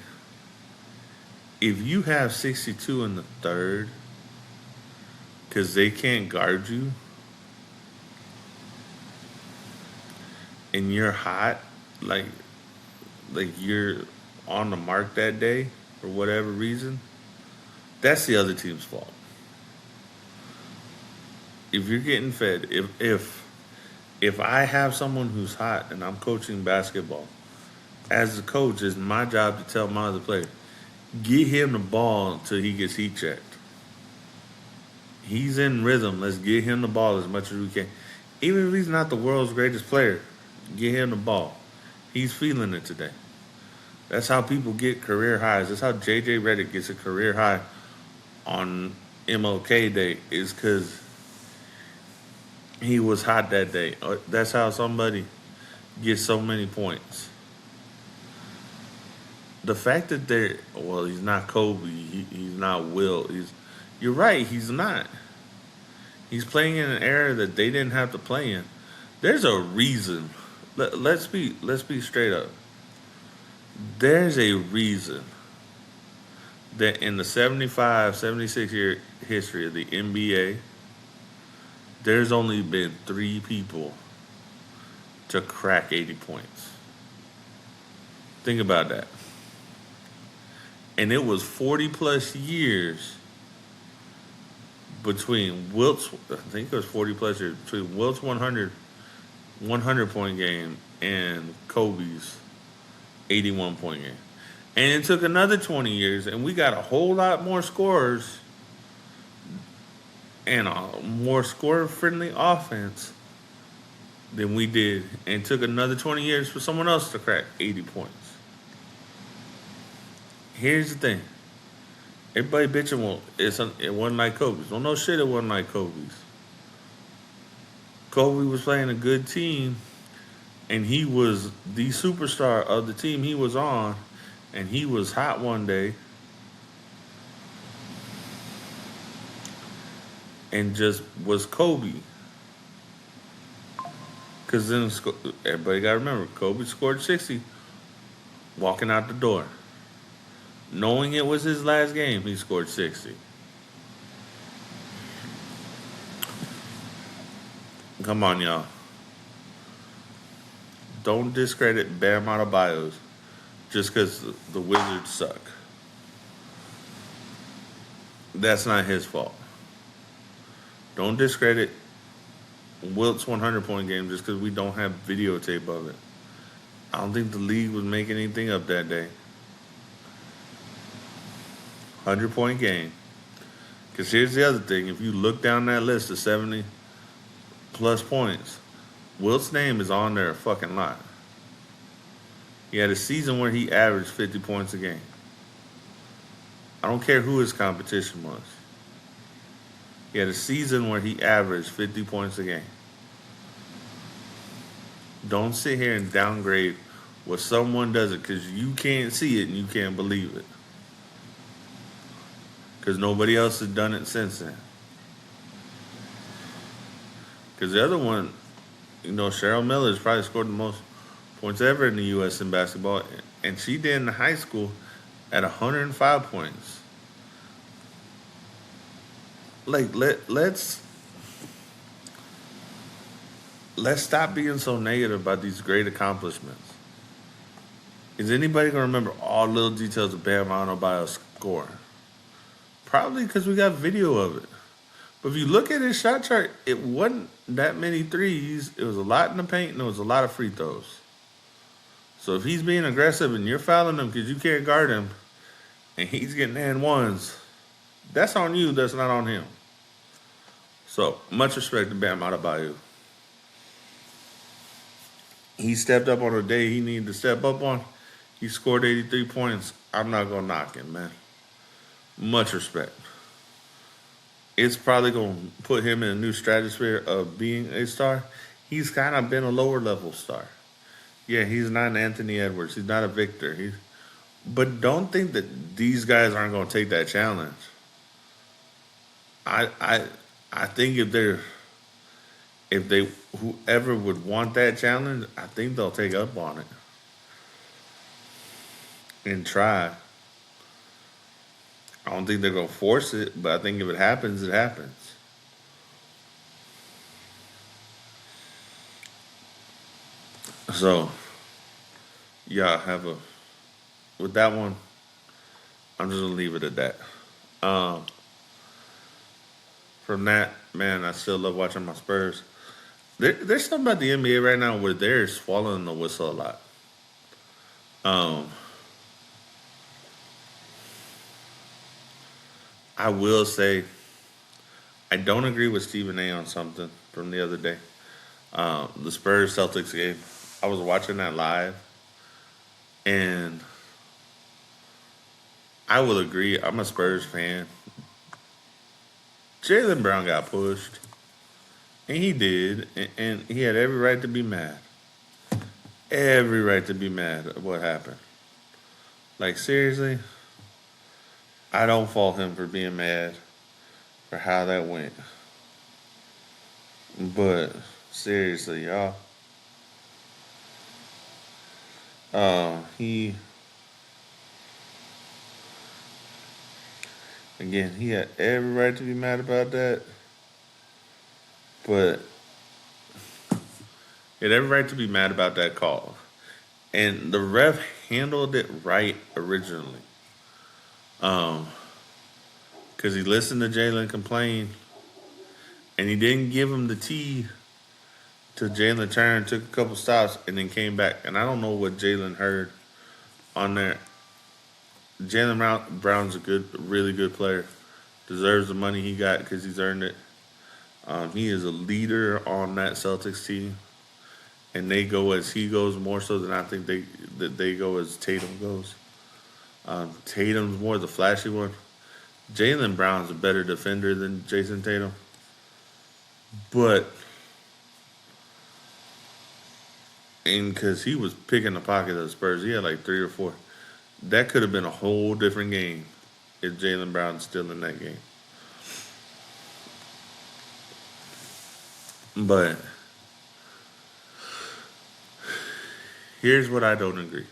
If you have 62 in the third because they can't guard you and you're hot, like you're on the mark that day for whatever reason, that's the other team's fault. If you're getting fed, if I have someone who's hot and I'm coaching basketball, as a coach, it's my job to tell my other player, get him the ball until he gets heat checked. He's in rhythm. Let's get him the ball as much as we can. Even if he's not the world's greatest player, get him the ball. He's feeling it today. That's how people get career highs. That's how JJ Redick gets a career high on MLK Day, is because he was hot that day. That's how somebody gets so many points. The fact that he's not Kobe, he's not Will. You're right, he's not. He's playing in an era that they didn't have to play in. There's a reason. Let's be straight up. There's a reason that in the 75, 76 year history of the NBA, there's only been 3 people to crack 80 points. Think about that. And it was 40 plus years between Wilt's, I think it was 40 plus years between Wilt's 100 point game and Kobe's 81 point game. And it took another 20 years, and we got a whole lot more scorers and a more scorer-friendly offense than we did. And it took another 20 years for someone else to crack 80 points. Here's the thing. Everybody bitching, well, it wasn't like Kobe's. Well, no shit, it wasn't like Kobe's. Kobe was playing a good team, and he was the superstar of the team he was on, and he was hot one day, and just was Kobe. Because then everybody got to remember, Kobe scored 60 walking out the door. Knowing it was his last game, he scored 60. Come on, y'all. Don't discredit Bam Adebayo just because the Wizards suck. That's not his fault. Don't discredit Wilt's 100-point game just because we don't have videotape of it. I don't think the league was making anything up that day. 100-point game. Because here's the other thing. If you look down that list of 70 plus points, Wilt's name is on there a fucking lot. He had a season where he averaged 50 points a game. I don't care who his competition was. He had a season where he averaged 50 points a game. Don't sit here and downgrade what someone does it because you can't see it and you can't believe it. Because nobody else has done it since then. Because the other one, Cheryl Miller has probably scored the most points ever in the U.S. in basketball. And she did in high school at 105 points. Like, let's stop being so negative about these great accomplishments. Is anybody going to remember all little details of Bam Adebayo's score? Probably because we got video of it. But if you look at his shot chart, it wasn't that many threes. It was a lot in the paint, and it was a lot of free throws. So if he's being aggressive and you're fouling him because you can't guard him, and he's getting and ones, that's on you. That's not on him. So much respect to Bam Adebayo. He stepped up on a day he needed to step up on. He scored 83 points. I'm not going to knock him, man. Much respect. It's probably going to put him in a new stratosphere of being a star. He's kind of been a lower level star. Yeah, he's not an Anthony Edwards. He's not a Victor. But don't think that these guys aren't going to take that challenge. I think whoever would want that challenge, I think they'll take up on it and try. I don't think they're going to force it, but I think if it happens, it happens. So, yeah, with that one, I'm just going to leave it at that. From that, man, I still love watching my Spurs. There's something about the NBA right now where they're swallowing the whistle a lot. I will say, I don't agree with Stephen A. on something from the other day. The Spurs-Celtics game. I was watching that live, and I will agree. I'm a Spurs fan. Jaylen Brown got pushed, and he did, and he had every right to be mad. Every right to be mad at what happened. Like, seriously? I don't fault him for being mad for how that went. But seriously, y'all. He had every right to be mad about that. But he had every right to be mad about that call. And the ref handled it right originally. Because he listened to Jalen complain, and he didn't give him the tee till Jalen turned, took a couple stops, and then came back. And I don't know what Jalen heard on there. Jaylen Brown's a really good player. Deserves the money he got because he's earned it. He is a leader on that Celtics team, and they go as he goes more so than I think they go as Tatum goes. Tatum's more the flashy one. Jaylen Brown's a better defender than Jason Tatum. But And because he was picking the pocket of the Spurs, he had like three or four. That could have been a whole different game if Jaylen Brown's still in that game. But here's what I don't agree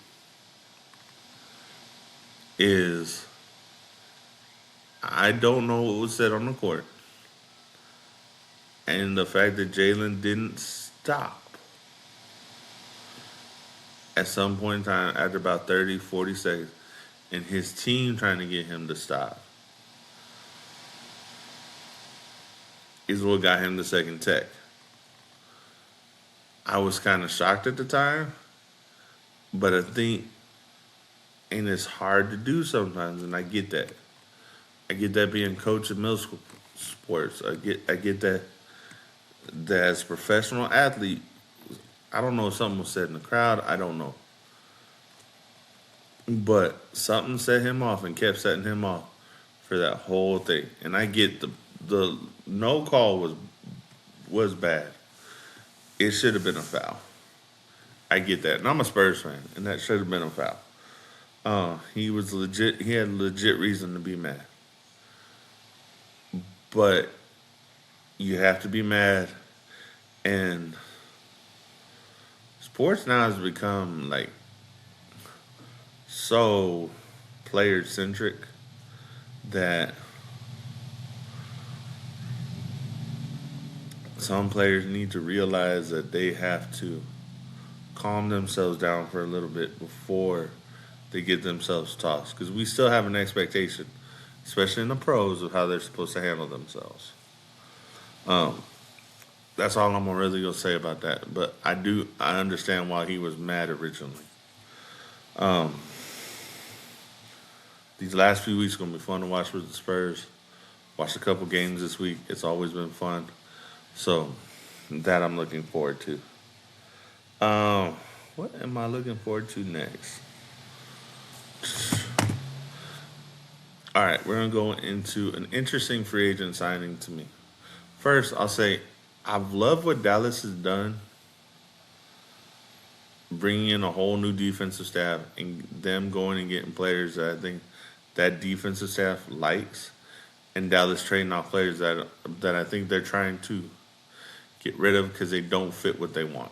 is I don't know what was said on the court. And the fact that Jalen didn't stop at some point in time after about 30, 40 seconds, and his team trying to get him to stop is what got him the second tech. I was kind of shocked at the time, but I think, and it's hard to do sometimes, and I get that. I get that being coach of middle school sports. I get that as a professional athlete, I don't know if something was said in the crowd. I don't know. But something set him off and kept setting him off for that whole thing. And I get the no call was bad. It should have been a foul. I get that. And I'm a Spurs fan, and that should have been a foul. He was legit. He had legit reason to be mad. But you have to be mad. And sports now has become like so player centric that some players need to realize that they have to calm themselves down for a little bit before they get themselves tossed. Because we still have an expectation, especially in the pros, of how they're supposed to handle themselves. Um, that's all I'm really gonna say about that. But I understand why he was mad originally. Um, these last few weeks are gonna be fun to watch with the Spurs. Watched a couple games this week. It's always been fun. So that I'm looking forward to. Um, what am I looking forward to next? All right, we're gonna go into an interesting free agent signing to me. First, I'll say I've loved what Dallas has done, bringing in a whole new defensive staff and them going and getting players that I think that defensive staff likes, and Dallas trading off players that I think they're trying to get rid of because they don't fit what they want.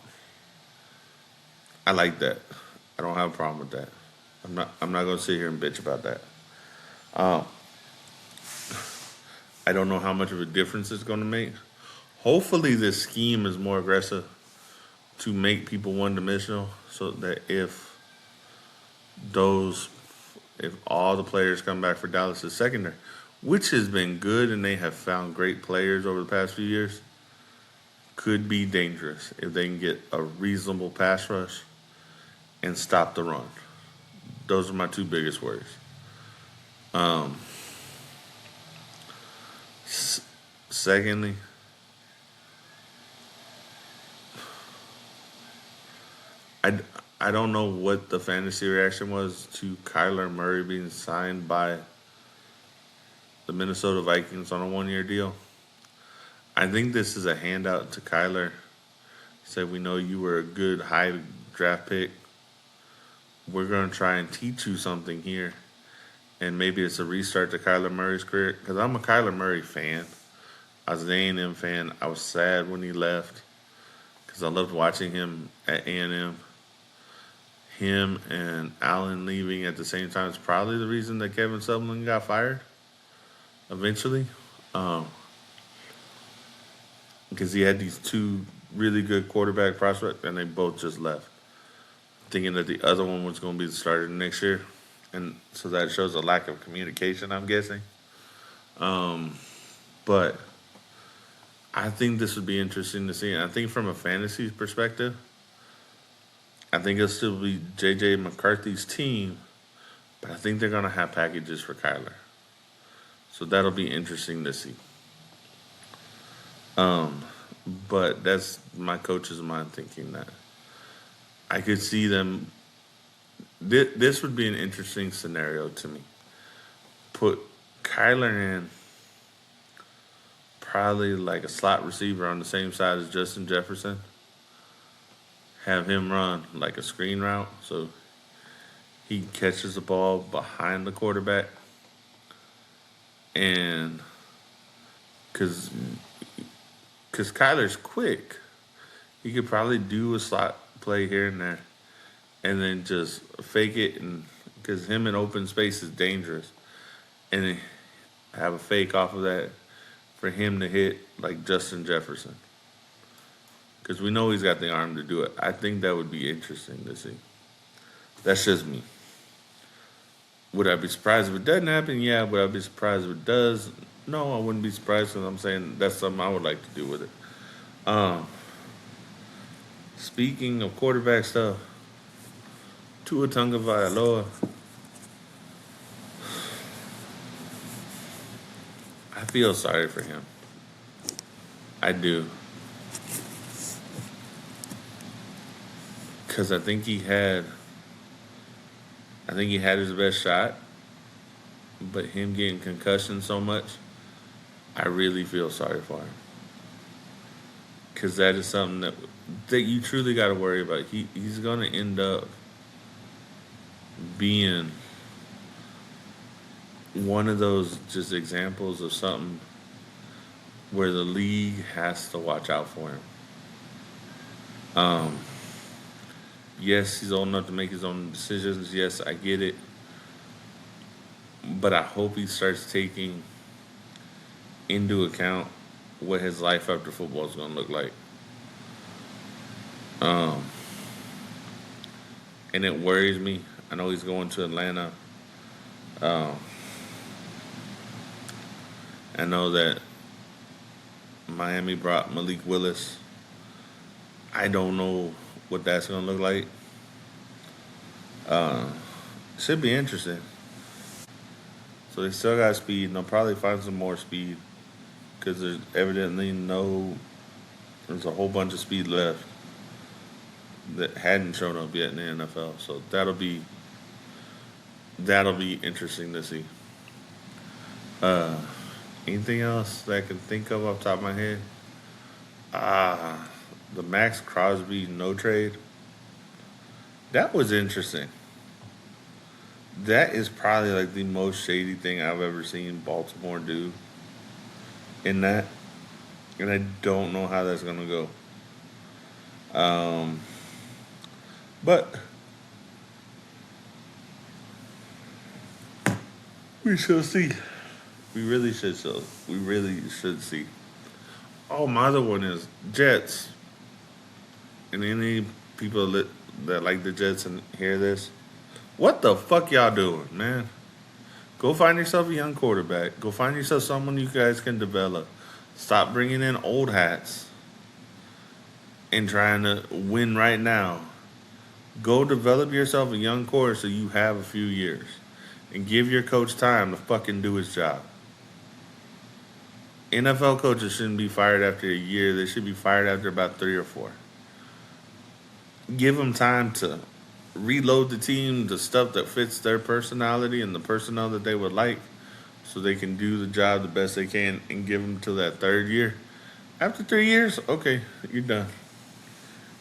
I like that. I don't have a problem with that. I'm not gonna sit here and bitch about that. Um, I don't know how much of a difference it's gonna make. Hopefully this scheme is more aggressive to make people one dimensional so that those if all the players come back for Dallas' secondary, which has been good and they have found great players over the past few years, could be dangerous if they can get a reasonable pass rush and stop the run. Those are my two biggest worries. Um, Secondly, I, I don't know what the fantasy reaction was to Kyler Murray being signed by the Minnesota Vikings on a 1 year deal. I think this is a handout to Kyler. Said, we know you were a good high draft pick. We're going to try and teach you something here. And maybe it's a restart to Kyler Murray's career. Because I'm a Kyler Murray fan. I was an A&M fan. I was sad when he left because I loved watching him at A&M. Him and Allen leaving at the same time is probably the reason that Kevin Sumlin got fired eventually. Because he had these two really good quarterback prospects, and they both just left, thinking that the other one was going to be the starter next year. And so that shows a lack of communication, I'm guessing. But I think this would be interesting to see. And I think from a fantasy perspective, I think it'll still be J.J. McCarthy's team, but I think they're going to have packages for Kyler. So that'll be interesting to see. But that's my coach's mind thinking that. I could see them. This would be an interesting scenario to me. Put Kyler in probably like a slot receiver on the same side as Justin Jefferson. have him run like a screen route, so he catches the ball behind the quarterback, and because Kyler's quick, he could probably do a slot play here and there, and then just fake it, and because him in open space is dangerous, and then have a fake off of that for him to hit like Justin Jefferson, because we know he's got the arm to do it. I think that would be interesting to see. That's just me. Would I be surprised if it doesn't happen? Yeah. Would I be surprised if it does? No, I wouldn't be surprised because I'm saying that's something I would like to do with it. Um, Speaking of quarterback stuff, Tua Tagovailoa, I feel sorry for him. I do. Because I think he had his best shot, but him getting concussion so much, I really feel sorry for him. Because that is something that you truly got to worry about. He's going to end up being one of those just examples of something where the league has to watch out for him. Um, yes, he's old enough to make his own decisions. Yes, I get it. But I hope he starts taking into account what his life after football is going to look like. Um, and it worries me. I know he's going to Atlanta. Um, I know that Miami brought Malik Willis. I don't know what that's going to look like. Uh, Should be interesting. So they still got speed, and they'll probably find some more speed because there's evidently there's a whole bunch of speed left that hadn't shown up yet in the NFL. So that'll be interesting to see. Uh, Anything else that I can think of off the top of my head? Ah, the Max Crosby no trade. That was interesting. That is probably like the most shady thing I've ever seen Baltimore do in that. And I don't know how that's going to go. But we shall see. We really should see. Oh, my other one is Jets. And any people that like the Jets and hear this, what the fuck y'all doing, man? Go find yourself a young quarterback. Go find yourself someone you guys can develop. Stop bringing in old hats and trying to win right now. Go develop yourself a young quarterback so you have a few years. And give your coach time to fucking do his job. NFL coaches shouldn't be fired after a year. They should be fired after about 3 or 4. Give them time to reload the team to stuff that fits their personality and the personnel that they would like so they can do the job the best they can and give them to that 3rd year. After 3 years, okay, you're done.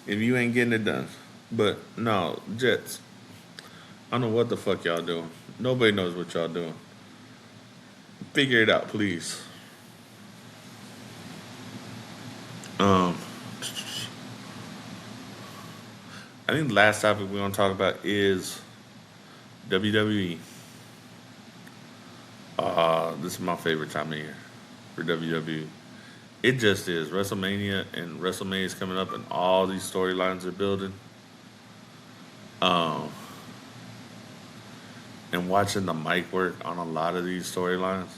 If you ain't getting it done. But no, Jets, I don't know what the fuck y'all doing. Nobody knows what y'all doing. Figure it out, please. I think the last topic we're going to talk about is WWE. This is my favorite time of year for WWE. It just is. WrestleMania and WrestleMania is coming up, and all these storylines are building. And watching the mic work on a lot of these storylines.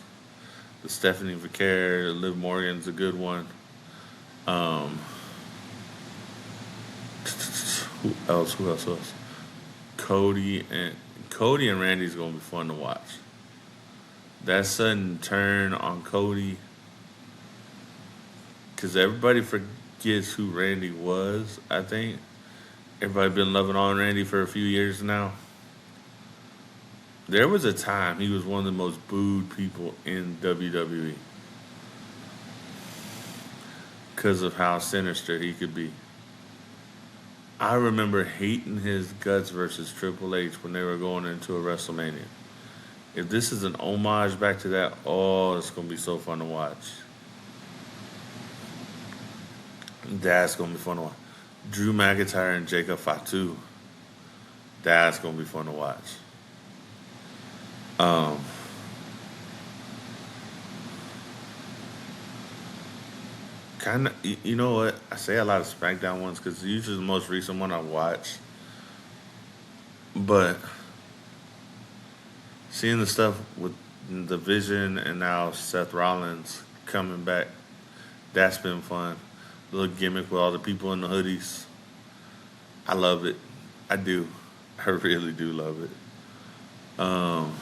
The Stephanie Vaquer, Liv Morgan's a good one. Who else? Cody and Randy's gonna be fun to watch. That sudden turn on Cody, because everybody forgets who Randy was. I think everybody been loving on Randy for a few years now. There was a time he was one of the most booed people in WWE because of how sinister he could be. I remember hating his guts versus Triple H when they were going into a WrestleMania. If this is an homage back to that, oh, it's gonna be so fun to watch. That's gonna be fun to watch. Drew McIntyre and Jacob Fatu. That's gonna be fun to watch. Um, kind of, you know what? I say a lot of SmackDown ones because usually the most recent one I watch. But seeing the stuff with the Vision and now Seth Rollins coming back, that's been fun. The little gimmick with all the people in the hoodies. I love it. I do. I really do love it. Um,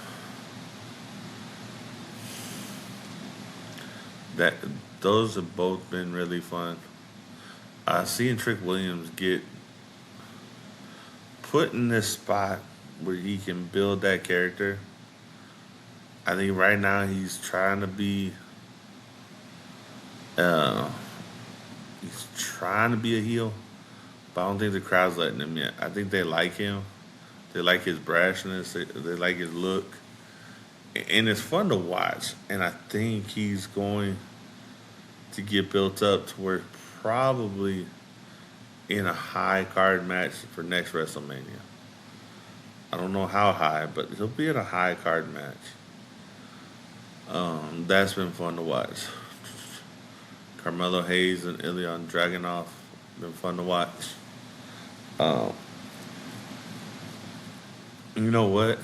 that those have both been really fun. Seeing Trick Williams get put in this spot where he can build that character. I think right now he's trying to be uh, he's trying to be a heel, but I don't think the crowd's letting him yet. I think they like him. They like his brashness. They like his look, and it's fun to watch. And I think he's going to get built up to where probably in a high card match for next WrestleMania. I don't know how high, but he'll be in a high card match. That's been fun to watch. Carmelo Hayes and Ilya Dragunov been fun to watch. Um, you know what?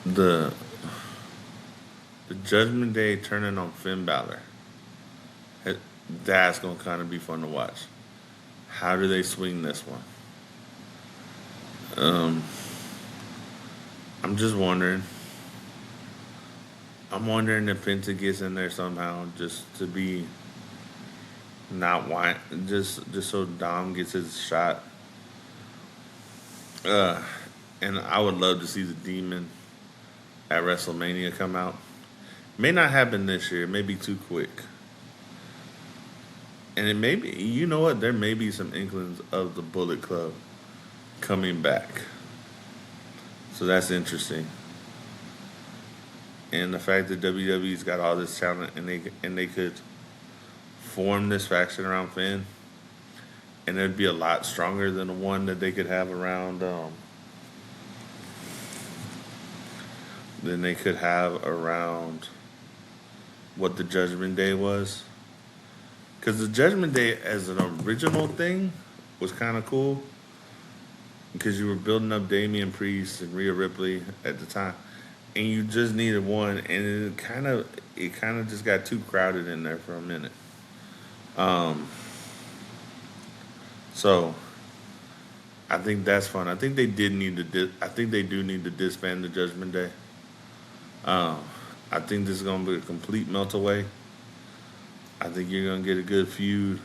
The the Judgment Day turning on Finn Balor. it- That's gonna kind of be fun to watch. How do they swing this one? Um, I'm just wondering. I'm wondering if Penta gets in there somehow, just to be not whine, just so Dom gets his shot. Uh, and I would love to see the Demon at WrestleMania come out. May not happen this year. It may be too quick. And it may be, you know what? There may be some inklings of the Bullet Club coming back. So that's interesting. And the fact that WWE's got all this talent and they could form this faction around Finn, and it'd be a lot stronger than the one that they could have around than they could have around what the Judgment Day was. Because the Judgment Day as an original thing was kind of cool because you were building up Damian Priest and Rhea Ripley at the time, and you just needed one, and it kind of just got too crowded in there for a minute. Um, so I think that's fun. I think they did need to. I think they do need to disband the Judgment Day. Um, I think this is gonna be a complete melt away. I think you're gonna get a good feud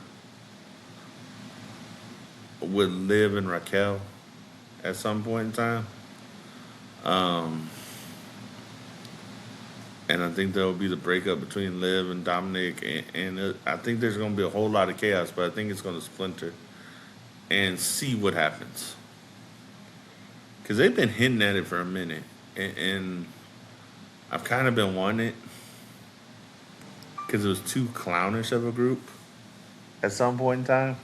with Liv and Raquel at some point in time. Um, and I think there will be the breakup between Liv and Dominic, and I think there's going to be a whole lot of chaos, but I think it's going to splinter and see what happens. Because they've been hinting at it for a minute, and I've kind of been wanting it because it was too clownish of a group at some point in time.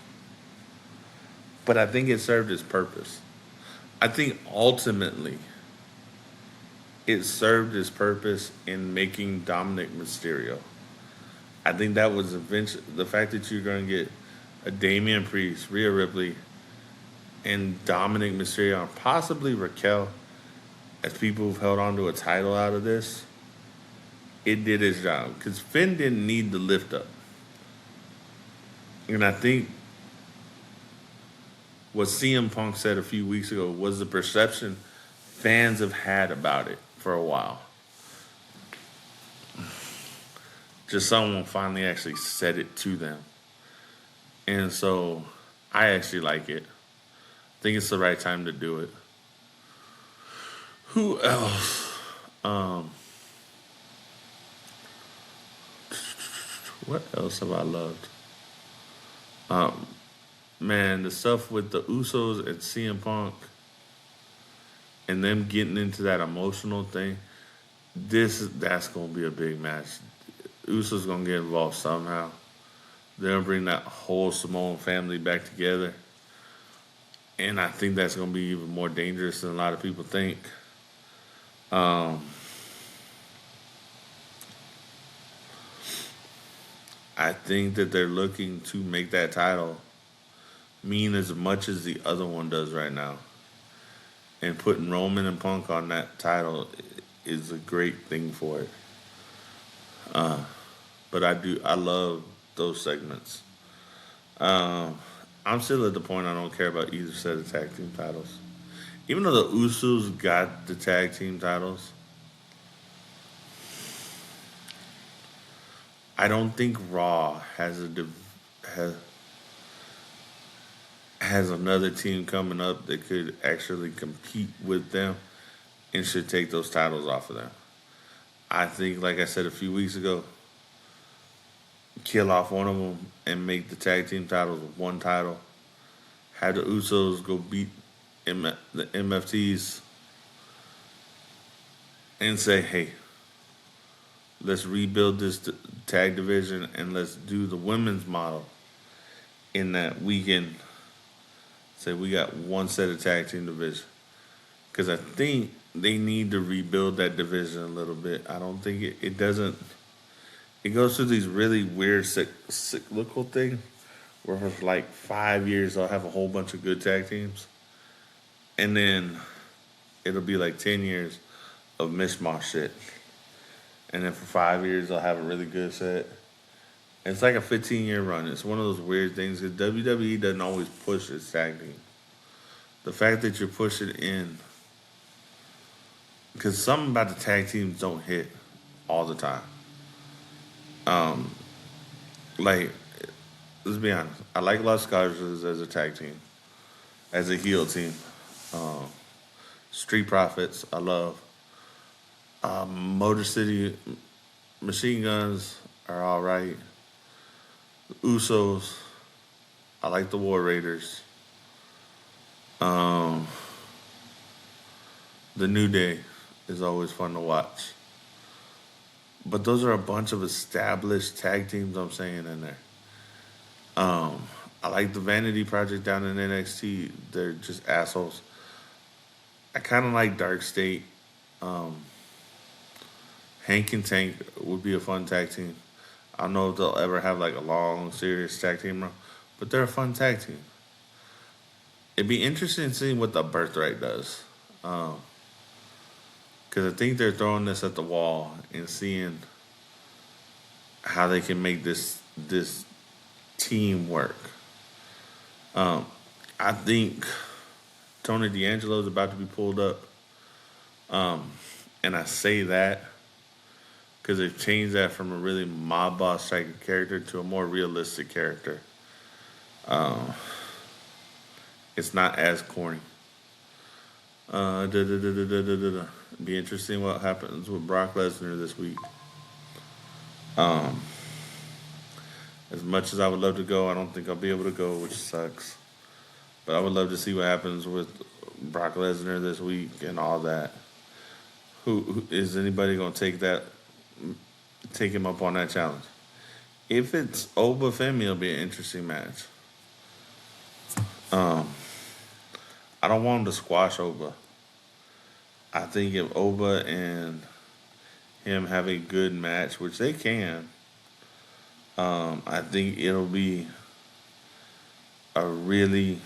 But I think it served its purpose. I think ultimately it served its purpose in making Dominic Mysterio. I think that was eventually the fact that you're going to get a Damian Priest, Rhea Ripley, and Dominic Mysterio, and possibly Raquel, as people who've held on to a title out of this. It did its job because Finn didn't need the lift up, and I think what CM Punk said a few weeks ago was the perception fans have had about it for a while. Just someone finally actually said it to them. And so I actually like it. I think it's the right time to do it. Who else? Um, what else have I loved? Man, the stuff with the Usos and CM Punk and them getting into that emotional thing, that's gonna be a big match. Usos gonna get involved somehow. They're gonna bring that whole Samoan family back together, and I think that's gonna be even more dangerous than a lot of people think. Um, I think that they're looking to make that title mean as much as the other one does right now, and putting Roman and Punk on that title is a great thing for it. But I love those segments. Um, I'm still at the point I don't care about either set of tag team titles. Even though the Usos got the tag team titles, I don't think Raw has has another team coming up that could actually compete with them and should take those titles off of them. I think, like I said a few weeks ago, kill off one of them and make the tag team titles one title. Have the Usos go beat the MFTs and say, hey, let's rebuild this tag division and let's do the women's model in that we can say we got one set of tag team division. Because I think they need to rebuild that division a little bit. I don't think it doesn't. It goes through these really weird cyclical things where for like 5 years they'll have a whole bunch of good tag teams. And then it'll be like 10 years of mishmash shit. And then for 5 years they'll have a really good set. It's like a 15-year run. It's one of those weird things because WWE doesn't always push its tag team. The fact that you're pushing in, because something about the tag teams don't hit all the time. Um, like, let's be honest. I like Los Garjas as a tag team, as a heel team. Um, Street Profits, I love. Motor City Machine Guns are all right. Usos, I like the War Raiders. Um, the New Day is always fun to watch. But those are a bunch of established tag teams I'm saying in there. Um, I like the Vanity Project down in NXT. They're just assholes. I kind of like Dark State. Um, Hank and Tank would be a fun tag team. I don't know if they'll ever have like a long, serious tag team run, but they're a fun tag team. It'd be interesting seeing what the Birthright does. Because I think they're throwing this at the wall and seeing how they can make this team work. I think Tony D'Angelo is about to be pulled up. And I say that because they've changed that from a really mob boss type of character to a more realistic character. It's not as corny. Be interesting what happens with Brock Lesnar this week. As much as I would love to go, I don't think I'll be able to go, which sucks. But I would love to see what happens with Brock Lesnar this week and all that. Who is anybody going to take him up on that challenge? If it's Oba Femi, it'll be an interesting match. I don't want him to squash Oba. I think if Oba and him have a good match, which they can, I think it'll be a really.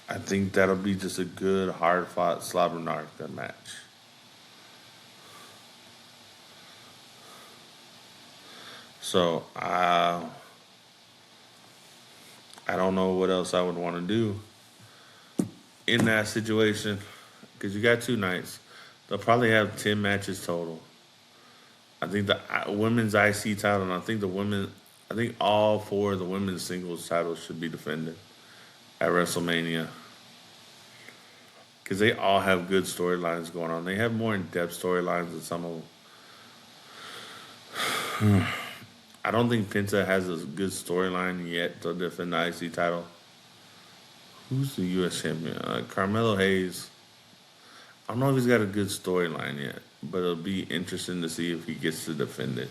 I think that'll be just a good, hard-fought slobber knocker match. So I don't know what else I would want to do in that situation because you got 2 nights. They'll probably have 10 matches total. I think the women's IC title, and I think all 4 of the women's singles titles should be defended at WrestleMania because they all have good storylines going on. They have more in-depth storylines than some of them. I don't think Penta has a good storyline yet to defend the IC title. Who's the U.S. champion? Carmelo Hayes. I don't know if he's got a good storyline yet, but it'll be interesting to see if he gets to defend it.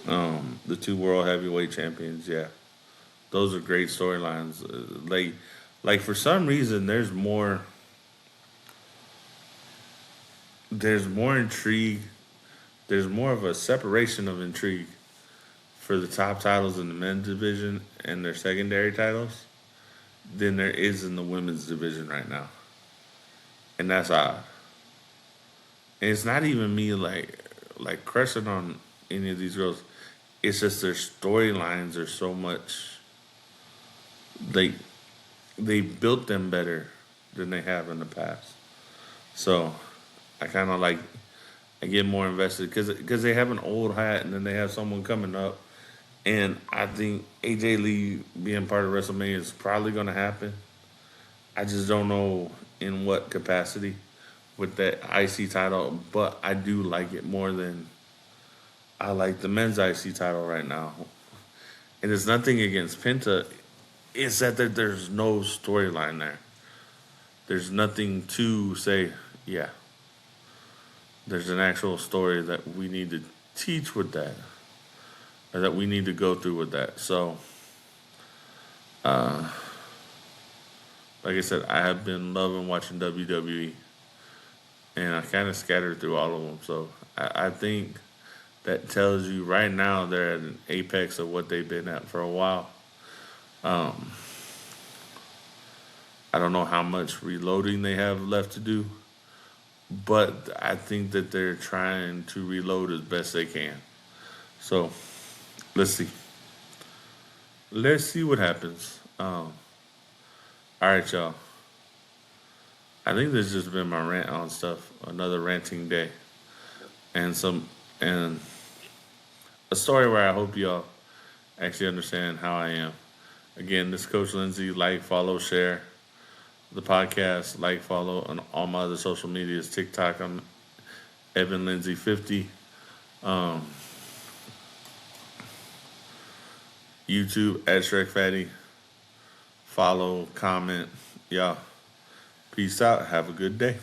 The two world heavyweight champions, yeah, those are great storylines. Like for some reason, there's more intrigue. There's more of a separation of intrigue for the top titles in the men's division and their secondary titles than there is in the women's division right now, and that's odd. And it's not even me like crushing on any of these girls. It's just their storylines are so much they they built them better than they have in the past. So I kind of like I get more invested because they have an old hat and then they have someone coming up, and I think AJ Lee being part of WrestleMania is probably going to happen. I just don't know in what capacity with that IC title, but I do like it more than I like the men's IC title right now. And it's nothing against Penta. It's that there's no storyline there. There's nothing to say, yeah, there's an actual story that we need to teach with that, or that we need to go through with that. So, like I said, I have been loving watching WWE, and I kind of scattered through all of them. So, I think that tells you right now they're at an apex of what they've been at for a while. Um, I don't know how much reloading they have left to do, but I think that they're trying to reload as best they can. So let's see. Let's see what happens. All right, y'all. I think this has just been my rant on stuff. Another ranting day, and a story where I hope y'all actually understand how I am. Again, this is Coach Lindsay. Like, follow, share the podcast. Like, follow on all my other social medias. TikTok, I'm Evan Lindsay 50. Um, YouTube at Shrek Fatty. Follow, comment. Y'all, peace out. Have a good day.